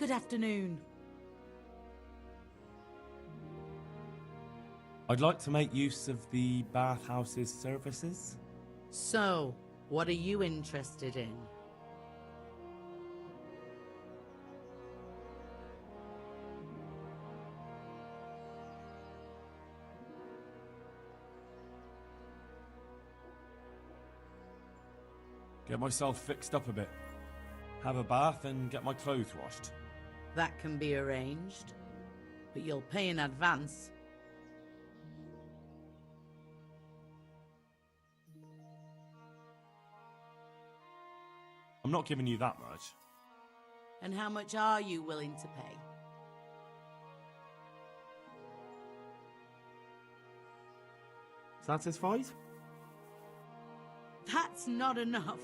Good afternoon. I'd like to make use of the bathhouse's services. So, what are you interested in? Get myself fixed up a bit. Have a bath and get my clothes washed. That can be arranged, but you'll pay in advance. I'm not giving you that much. And how much are you willing to pay? Satisfied? That's not enough.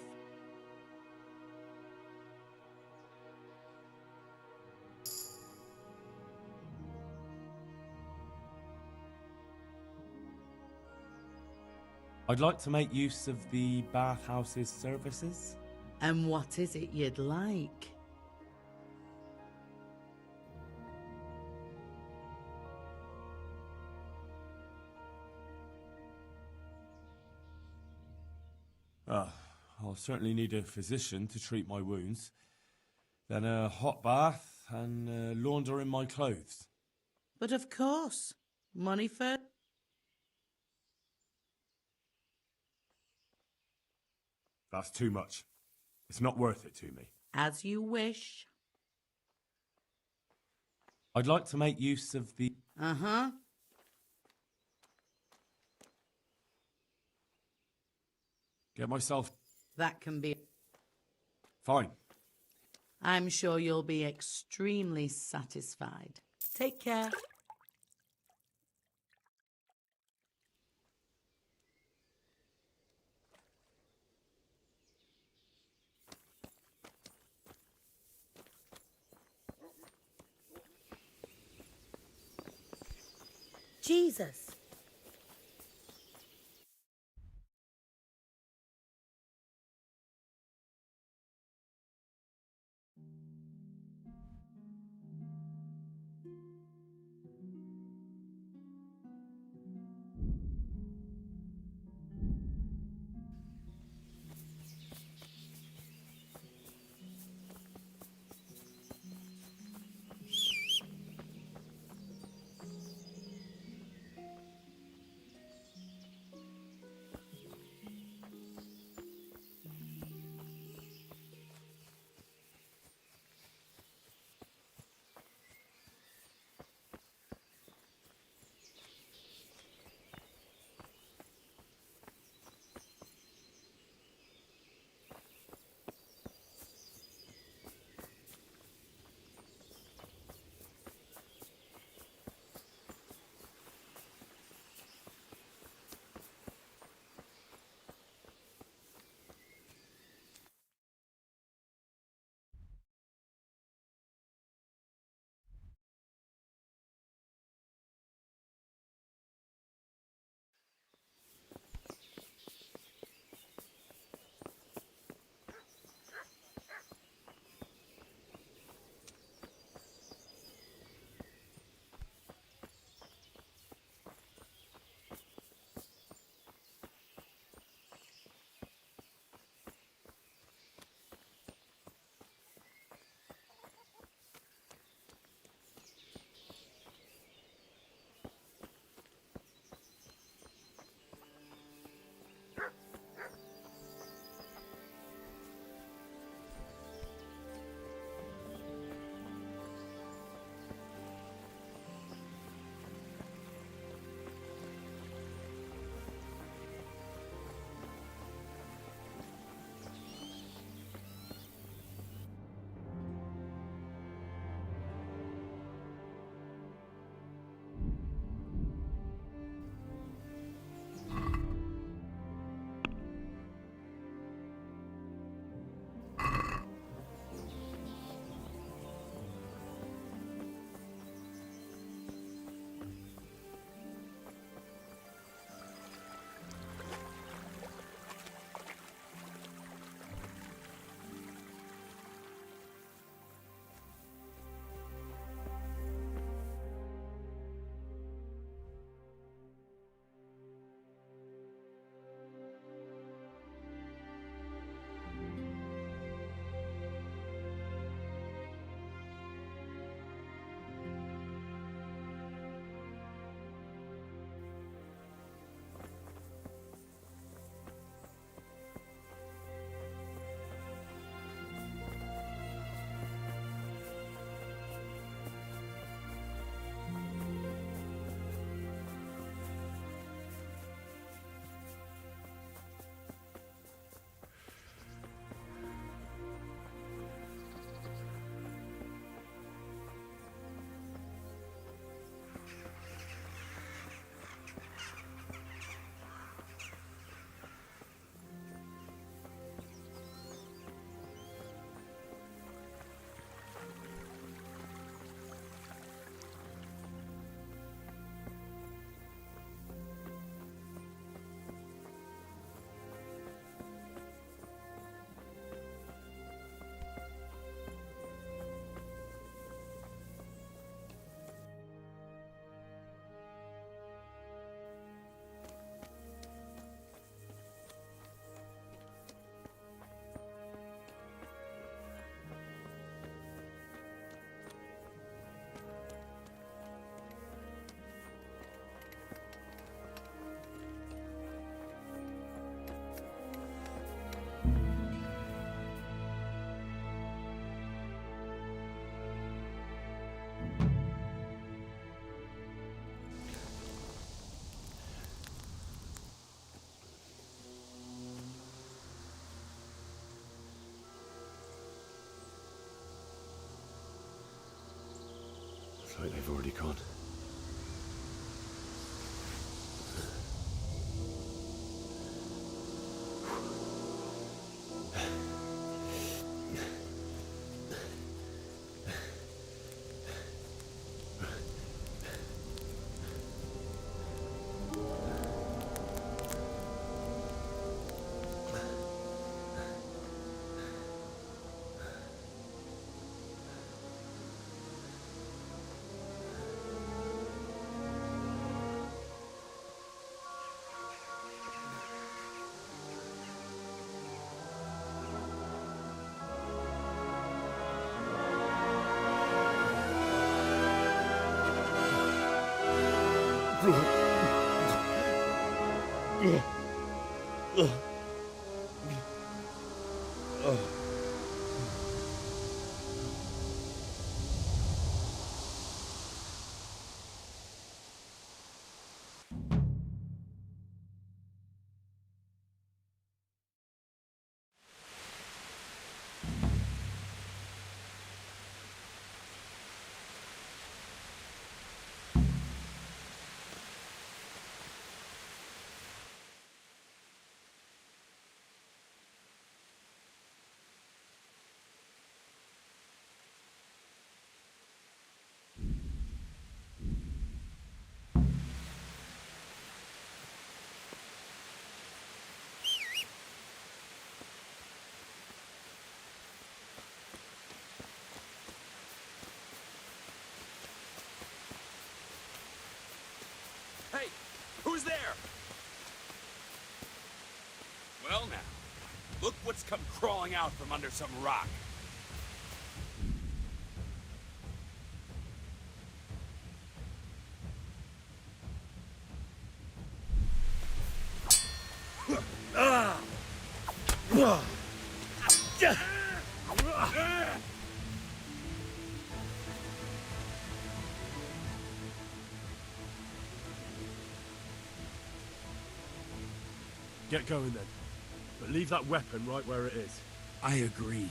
I'd like to make use of the bathhouse's services. And what is it you'd like? I'll certainly need a physician to treat my wounds. Then a hot bath and laundering my clothes. But of course, money first. That's too much. It's not worth it to me. As you wish. I'd like to make use of the... Uh-huh. Get myself... That can be... Fine. I'm sure you'll be extremely satisfied. Take care. Jesus! Looks like they've already gone. Hey, who's there? Well now, look what's come crawling out from under some rock. Get going then. But leave that weapon right where it is. I agree.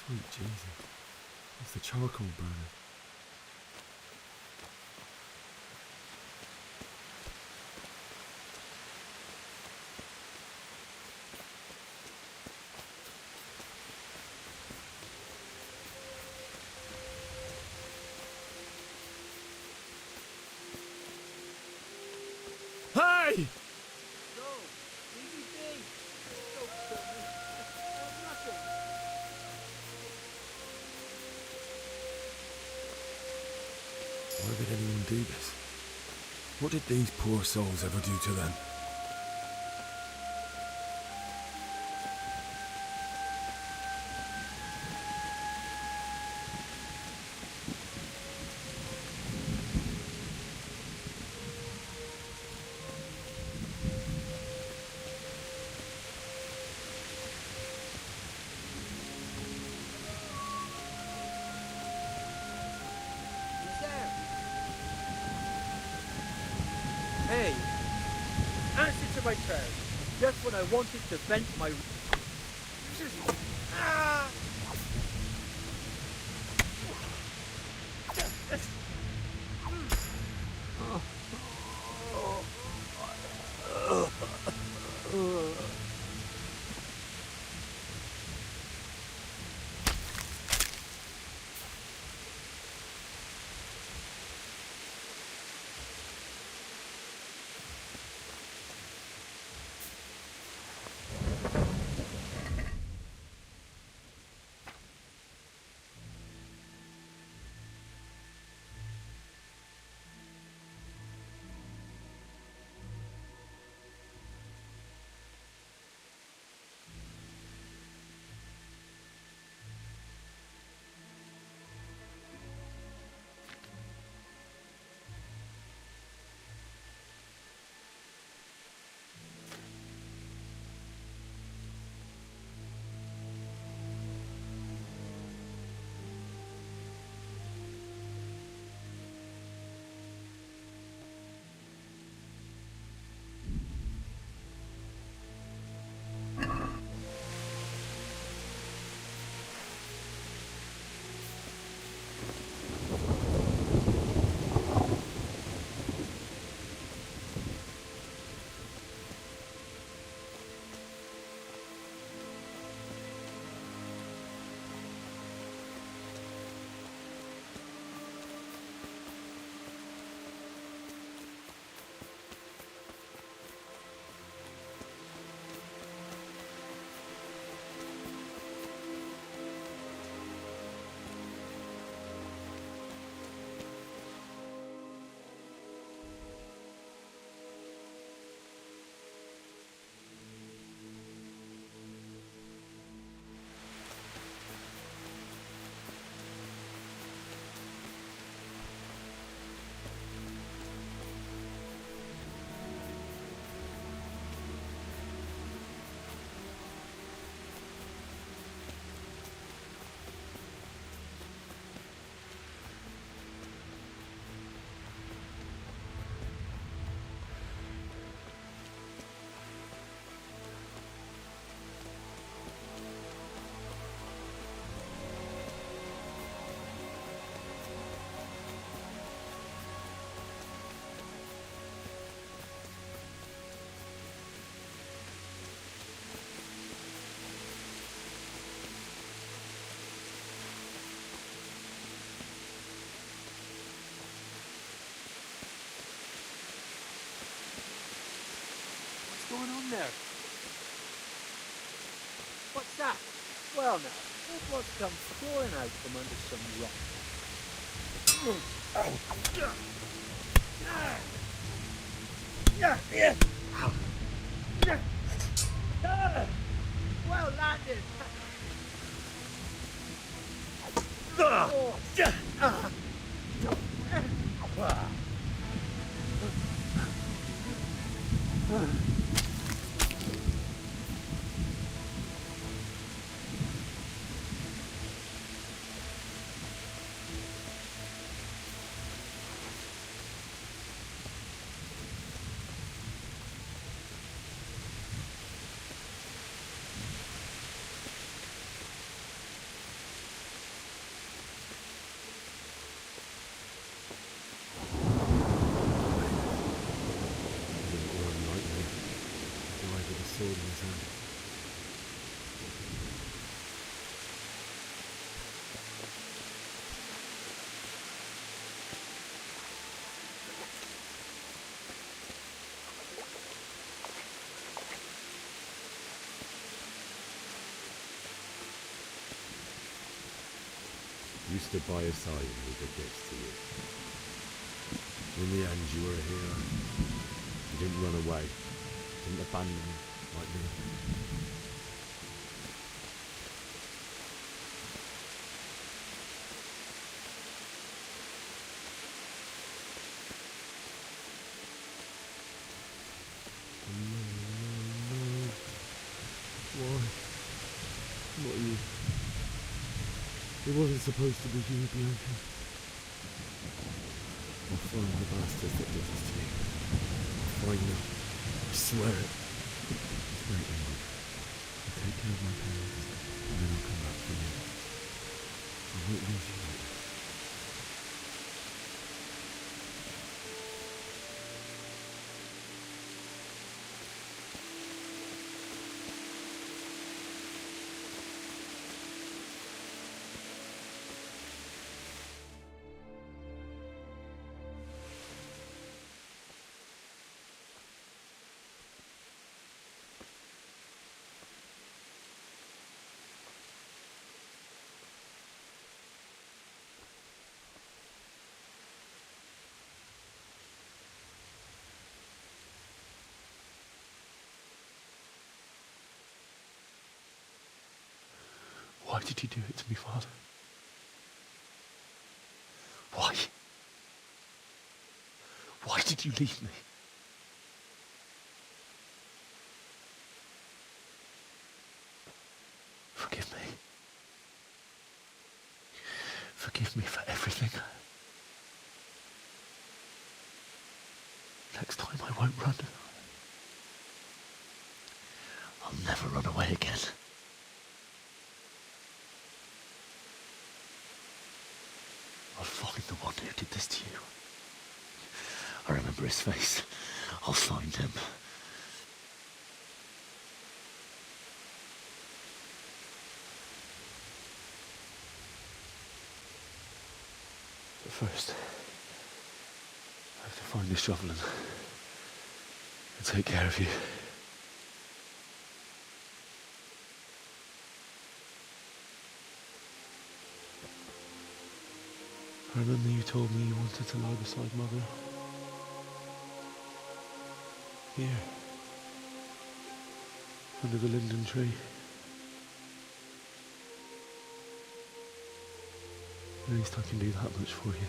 Sweet Jesus. It's the charcoal burner. Hey! Why would anyone do this? What did these poor souls ever do to them? my prayers. Just when I wanted to vent my... Ah! What's going on there? What's that? Well now, what comes pouring out from under some rock? Well landed! Sword in his hand. You stood by his side and he did this to you. In the end, you were a hero. You didn't run away. Didn't abandon him like me. Why? Not you. It wasn't supposed to be you, Bianca. I'll find the bastard that did this to me. I'll find them. I swear it. Why did you do it to me, Father? Why? Why did you leave me? Forgive me. Forgive me for everything. Next time I won't run. I'll never run away again. I'll find the one who did this to you. I remember his face. I'll find him. But first, I have to find this shovel and take care of you. I remember you told me you wanted to lie beside Mother. Here. Under the linden tree. At least I can do that much for you.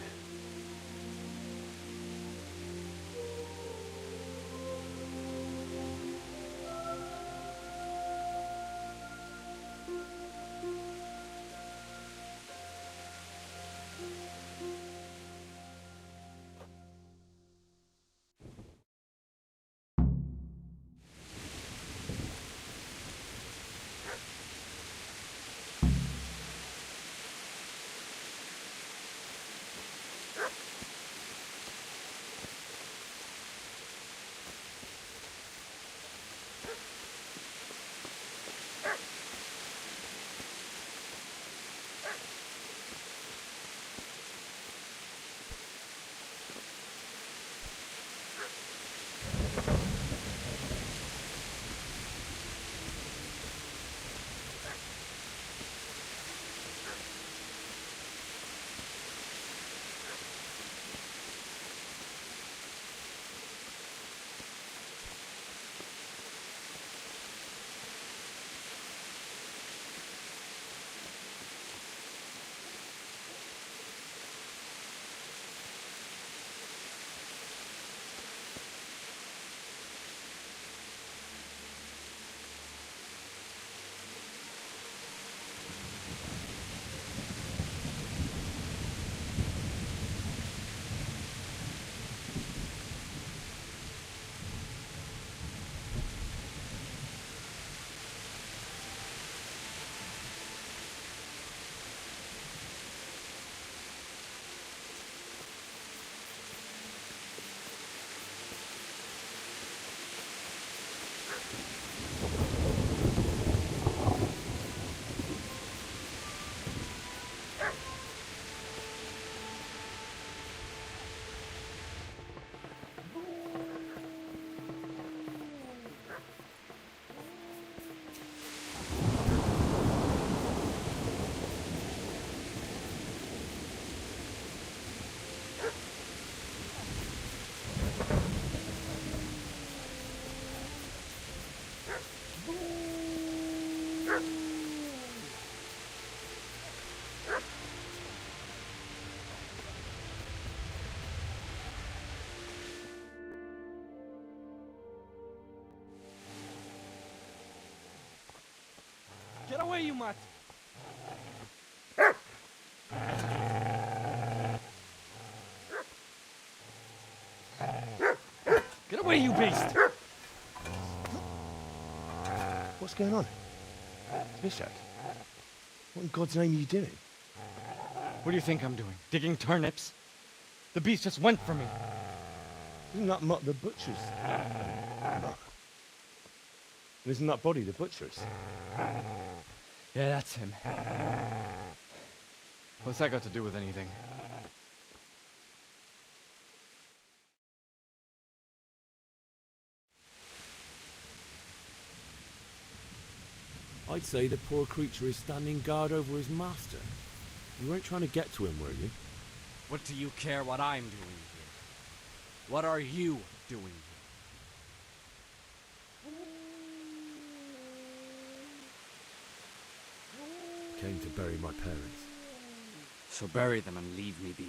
Get away, you mutt! Get away, you beast! What's going on? Bishop? What in God's name are you doing? What do you think I'm doing? Digging turnips? The beast just went for me. Isn't that Mutt the butcher's? And isn't that body the butcher's? Yeah, that's him. What's that got to do with anything? I'd say the poor creature is standing guard over his master. You weren't trying to get to him, were you? What do you care what I'm doing here? What are you doing here? came to bury my parents. So bury them and leave me be.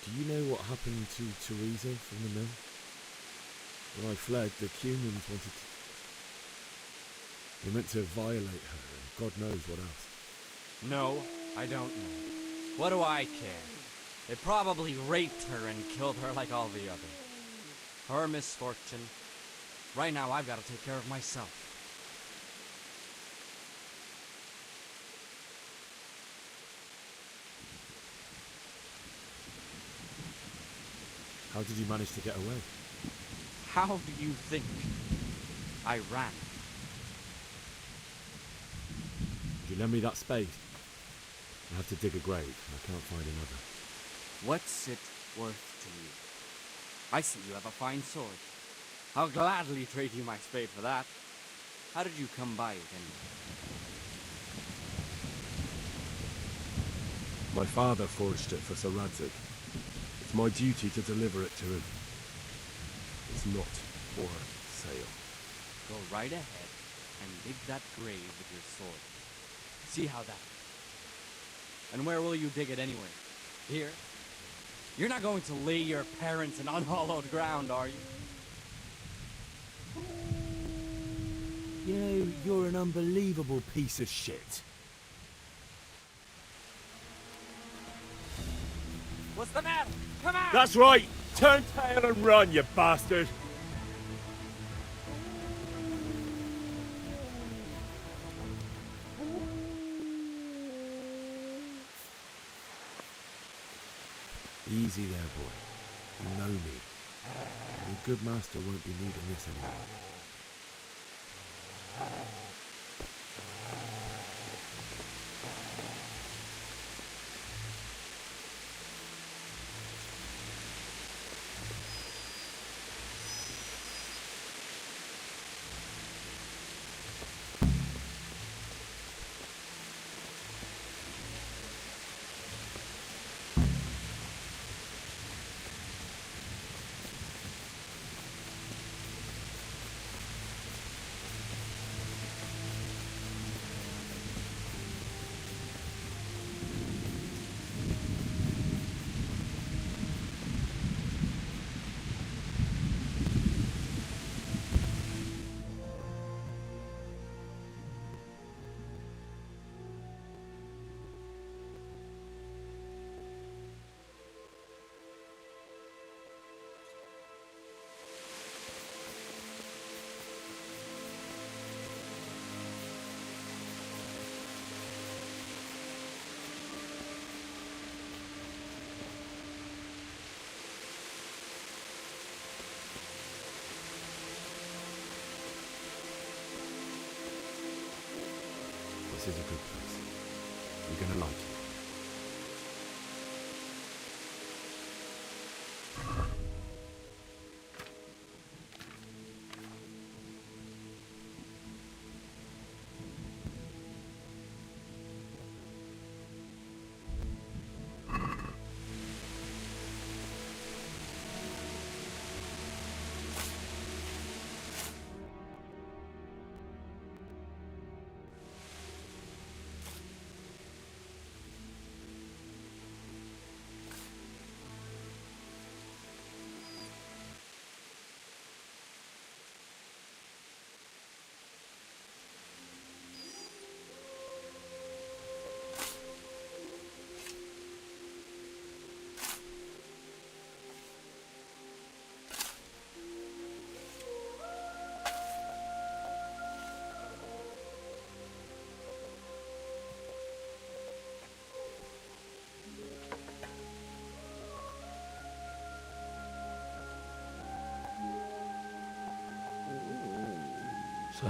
Do you know what happened to Teresa from the mill? When I fled, the Cumans wanted to... They meant to violate her, and God knows what else. No, I don't know. What do I care? They probably raped her and killed her like all the others. Her misfortune. Right now, I've got to take care of myself. How did you manage to get away? How do you think I ran? Would you lend me that spade? I have to dig a grave, and I can't find another. What's it worth to you? I see you have a fine sword. I'll gladly trade you my spade for that. How did you come by it, anyway? My father forged it for Sir Radzig. It's my duty to deliver it to him. It's not for sale. Go right ahead and dig that grave with your sword. See how that... And where will you dig it anyway? Here? You're not going to lay your parents in unhallowed ground, are you? You know, you're an unbelievable piece of shit. What's the matter? Come on! That's right! Turn tail and run, you bastard! Easy there, boy. You know me. Your good master won't be needing this anymore. This is a good place. You're gonna like it. So,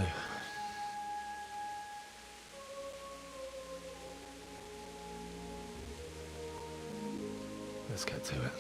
let's get to it.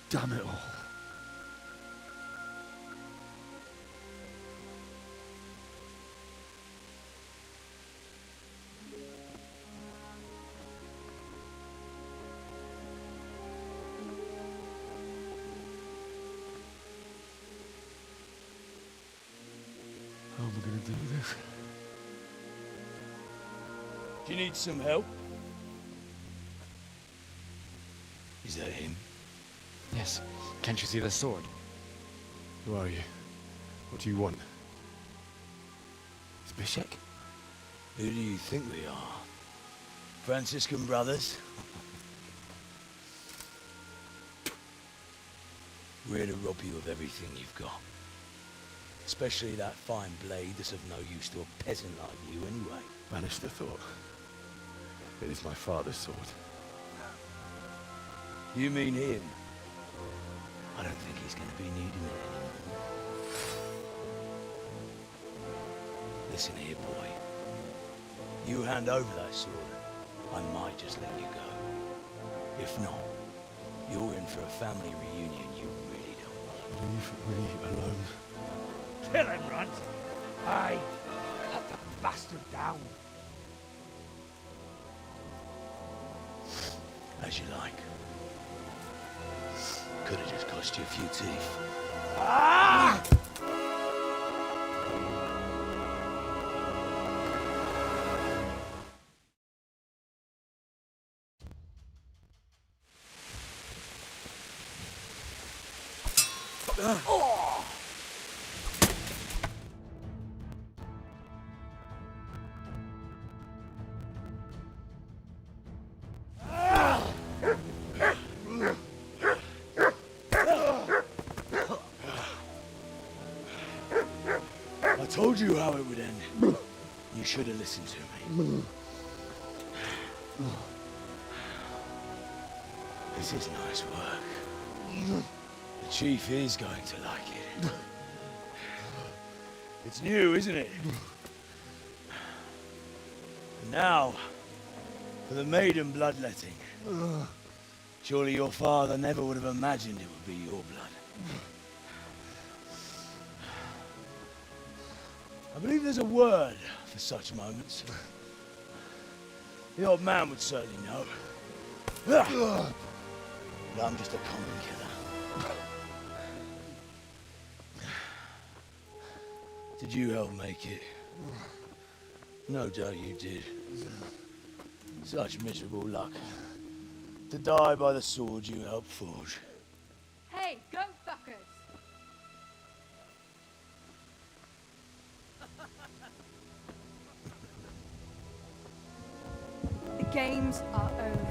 Damn it all. How am I going to do this? Do you need some help? Is that him? Yes. Can't you see the sword? Who are you? What do you want? It's Bishek. Who do you think we are? Franciscan brothers? We're here to rob you of everything you've got. Especially that fine blade that's of no use to a peasant like you anyway. Banish the thought. It is my father's sword. You mean him? I don't think he's going to be needing it anymore. Listen here, boy. You hand over that sword, I might just let you go. If not, you're in for a family reunion you really don't want. Leave me alone. Kill him, Runt! Aye, cut the bastard down. As you like. Could have just cost you a few teeth. Ah! Oh! I told you how it would end. You should have listened to me. This is nice work. The chief is going to like it. It's new, isn't it? And now, for the maiden bloodletting. Surely your father never would have imagined it would be your blood. I believe there's a word for such moments. The old man would certainly know. But I'm just a common killer. Did you help make it? No doubt you did. Such miserable luck. To die by the sword you helped forge. Hey, go fuckers! The games are over.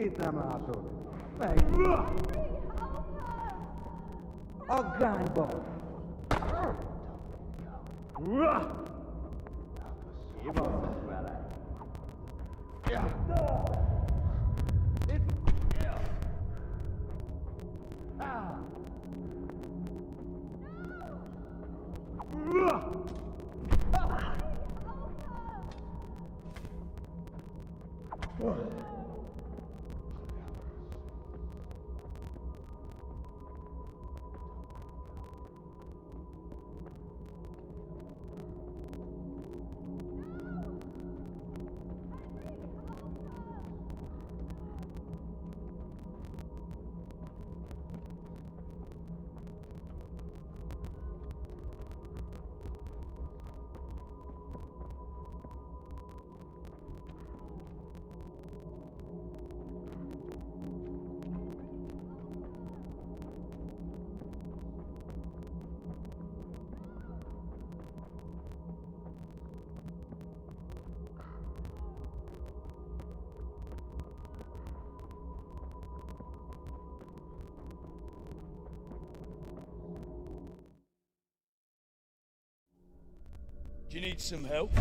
Kita masuk. Baik. Ogan boy. Do you need some help?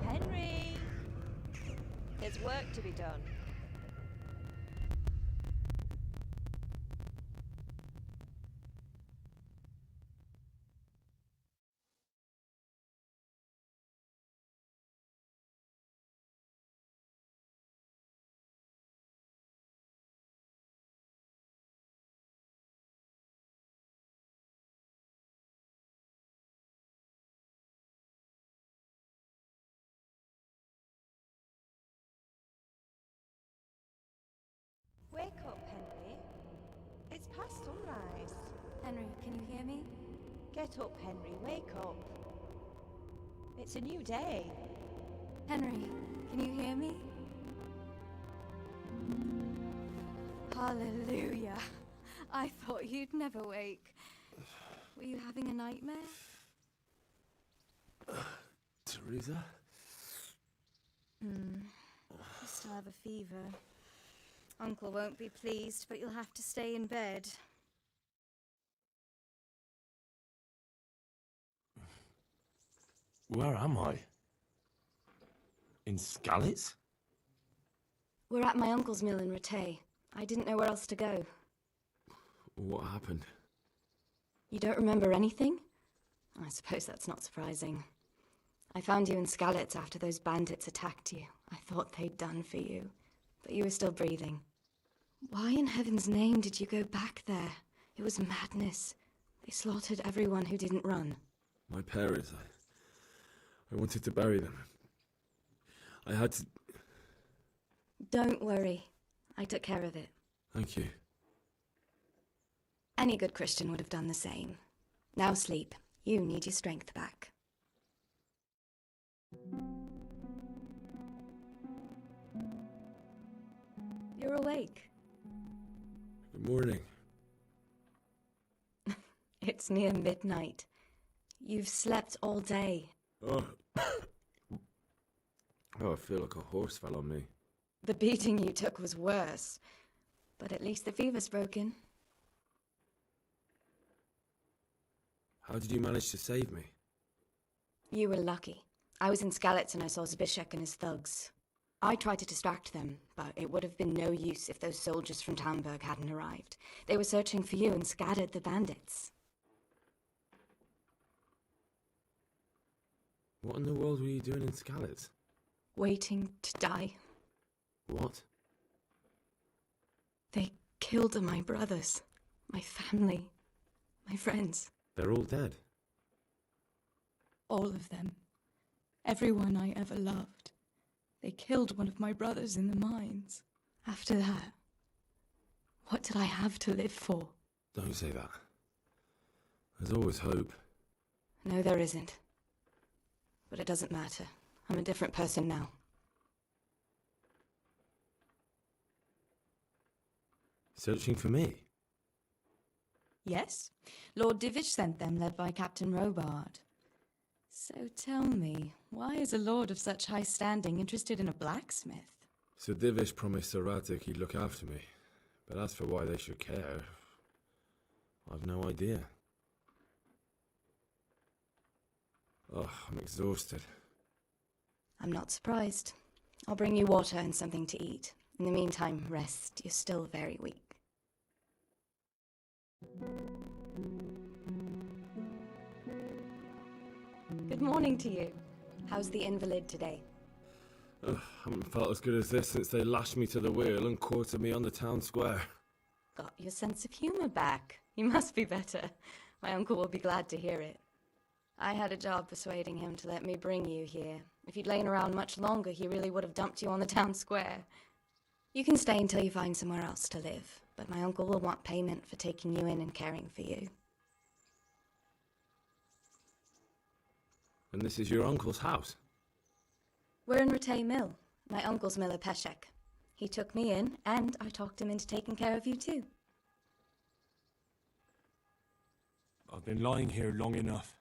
Henry! There's work to be done. Wake up, Henry. It's past sunrise. Henry, can you hear me? Get up, Henry. Wake up. It's a new day. Henry, can you hear me? Hallelujah. I thought you'd never wake. Were you having a nightmare? Teresa? You still have a fever. Uncle won't be pleased, but you'll have to stay in bed. Where am I? In Skalitz? We're at my uncle's mill in Rattay. I didn't know where else to go. What happened? You don't remember anything? I suppose that's not surprising. I found you in Skalitz after those bandits attacked you. I thought they'd done for you, but you were still breathing. Why in heaven's name did you go back there? It was madness. They slaughtered everyone who didn't run. My parents, I wanted to bury them. I had to... Don't worry. I took care of it. Thank you. Any good Christian would have done the same. Now sleep. You need your strength back. You're awake. Good morning. It's near midnight. You've slept all day. Oh. Oh, I feel like a horse fell on me. The beating you took was worse. But at least the fever's broken. How did you manage to save me? You were lucky. I was in Skalitz and I saw Zbyszek and his thugs. I tried to distract them, but it would have been no use if those soldiers from Talmberg hadn't arrived. They were searching for you and scattered the bandits. What in the world were you doing in Skalitz? Waiting to die. What? They killed my brothers, my family, my friends. They're all dead. All of them. Everyone I ever loved. They killed one of my brothers in the mines. After that, what did I have to live for? Don't say that. There's always hope. No, there isn't. But it doesn't matter. I'm a different person now. Searching for me? Yes, Lord Divish sent them, led by Captain Robard. So tell me, why is a lord of such high standing interested in a blacksmith? Sir Divish promised Sir Radic he'd look after me. But as for why they should care, I've no idea. Oh, I'm exhausted. I'm not surprised. I'll bring you water and something to eat. In the meantime, rest. You're still very weak. Good morning to you. How's the invalid today? Haven't felt as good as this since they lashed me to the wheel and quartered me on the town square. Got your sense of humor back. You must be better. My uncle will be glad to hear it. I had a job persuading him to let me bring you here. If you'd lain around much longer, he really would have dumped you on the town square. You can stay until you find somewhere else to live, but my uncle will want payment for taking you in and caring for you. And this is your uncle's house? We're in Rattay Mill. My uncle's miller Peshek. He took me in, and I talked him into taking care of you too. I've been lying here long enough.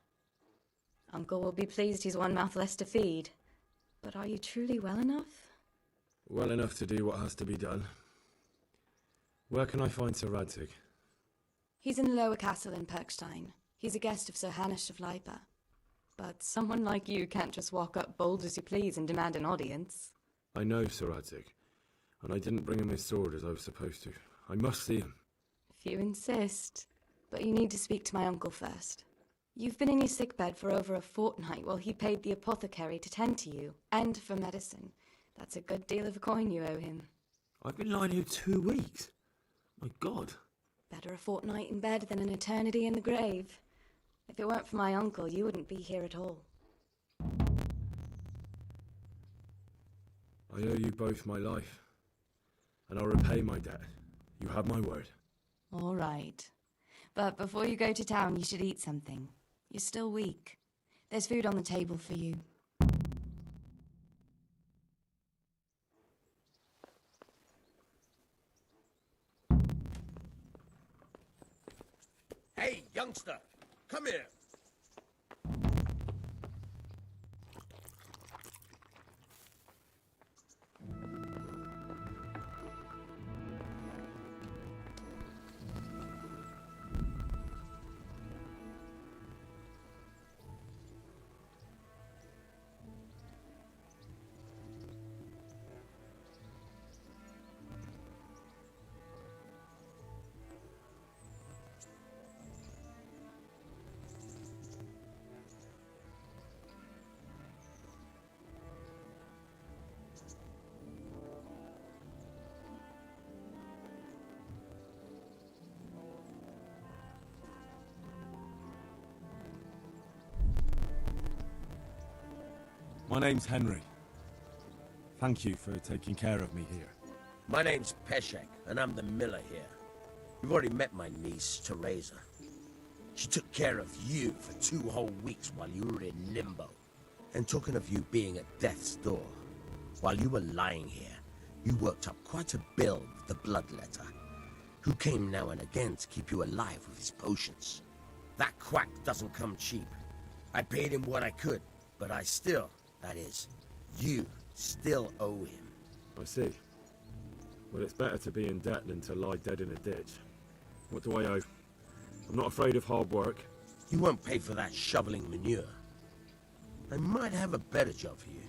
Uncle will be pleased he's one mouth less to feed. But are you truly well enough? Well enough to do what has to be done. Where can I find Sir Radzig? He's in the lower castle in Perkstein. He's a guest of Sir Hanush of Leipa. But someone like you can't just walk up bold as you please and demand an audience. I know Sir Radzig, and I didn't bring him his sword as I was supposed to. I must see him. If you insist. But you need to speak to my uncle first. You've been in your sickbed for over a fortnight while he paid the apothecary to tend to you, and for medicine. That's a good deal of coin you owe him. I've been lying here 2 weeks. My God. Better a fortnight in bed than an eternity in the grave. If it weren't for my uncle, you wouldn't be here at all. I owe you both my life, and I'll repay my debt. You have my word. All right. But before you go to town, you should eat something. You're still weak. There's food on the table for you. Hey, youngster! Come here! My name's Henry. Thank you for taking care of me here. My name's Peshek, and I'm the miller here. You've already met my niece, Teresa. She took care of you for 2 whole weeks while you were in limbo. And talking of you being at death's door, while you were lying here, you worked up quite a bill with the bloodletter, who came now and again to keep you alive with his potions. That quack doesn't come cheap. I paid him what I could, but I still, that is, you still owe him. I see. Well, it's better to be in debt than to lie dead in a ditch. What do I owe? I'm not afraid of hard work. You won't pay for that shoveling manure. I might have a better job for you.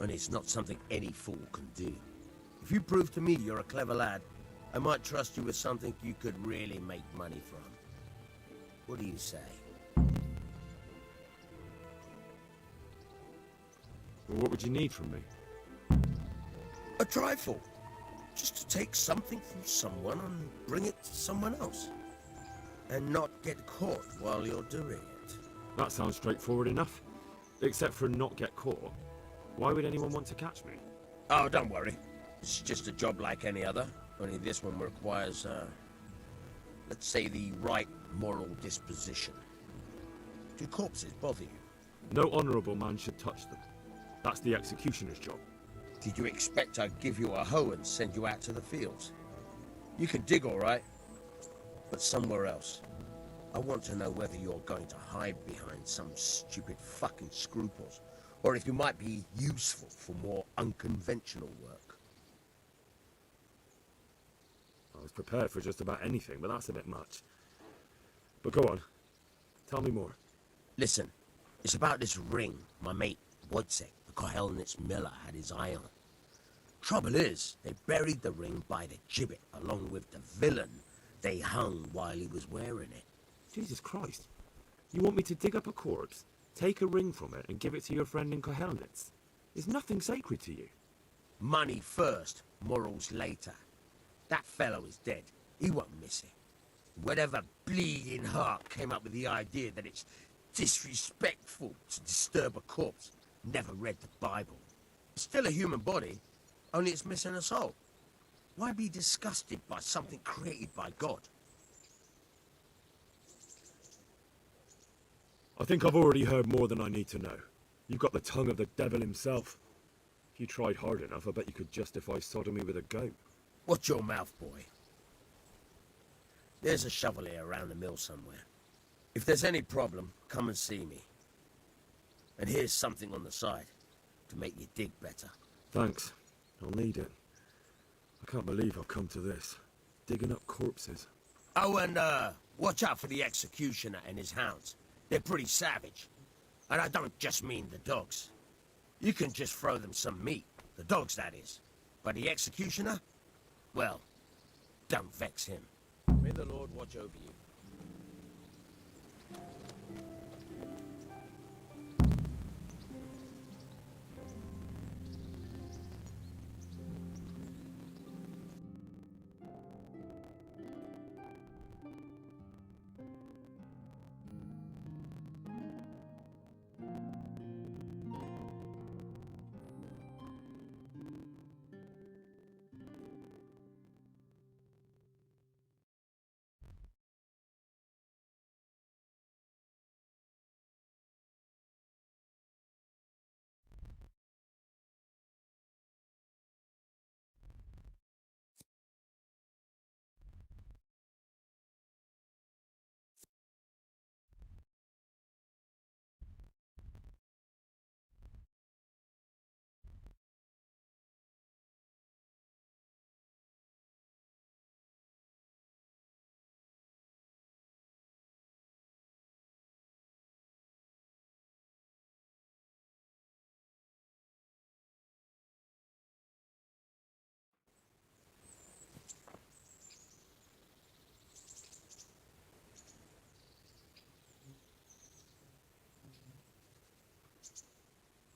And it's not something any fool can do. If you prove to me you're a clever lad, I might trust you with something you could really make money from. What do you say? Well, what would you need from me? A trifle. Just to take something from someone and bring it to someone else. And not get caught while you're doing it. That sounds straightforward enough. Except for not get caught. Why would anyone want to catch me? Oh, don't worry. It's just a job like any other. Only this one requires, let's say, the right moral disposition. Do corpses bother you? No honourable man should touch them. That's the executioner's job. Did you expect I'd give you a hoe and send you out to the fields? You can dig all right, but somewhere else. I want to know whether you're going to hide behind some stupid fucking scruples, or if you might be useful for more unconventional work. I was prepared for just about anything, but that's a bit much. But go on. Tell me more. Listen, it's about this ring my mate Wojciech, the Kohelnitz miller, had his eye on. Trouble is, they buried the ring by the gibbet, along with the villain they hung while he was wearing it. Jesus Christ. You want me to dig up a corpse, take a ring from it, and give it to your friend in Kohelnitz? Is nothing sacred to you? Money first, morals later. That fellow is dead. He won't miss it. Whatever bleeding heart came up with the idea that it's disrespectful to disturb a corpse never read the Bible. It's still a human body, only it's missing a soul. Why be disgusted by something created by God? I think I've already heard more than I need to know. You've got the tongue of the devil himself. If you tried hard enough, I bet you could justify sodomy with a goat. Watch your mouth, boy. There's a shovel here around the mill somewhere. If there's any problem, come and see me. And here's something on the side to make you dig better. Thanks. I'll need it. I can't believe I've come to this. Digging up corpses. Oh, and watch out for the executioner and his hounds. They're pretty savage. And I don't just mean the dogs. You can just throw them some meat. The dogs, that is. But the executioner? Well, don't vex him. May the Lord watch over you.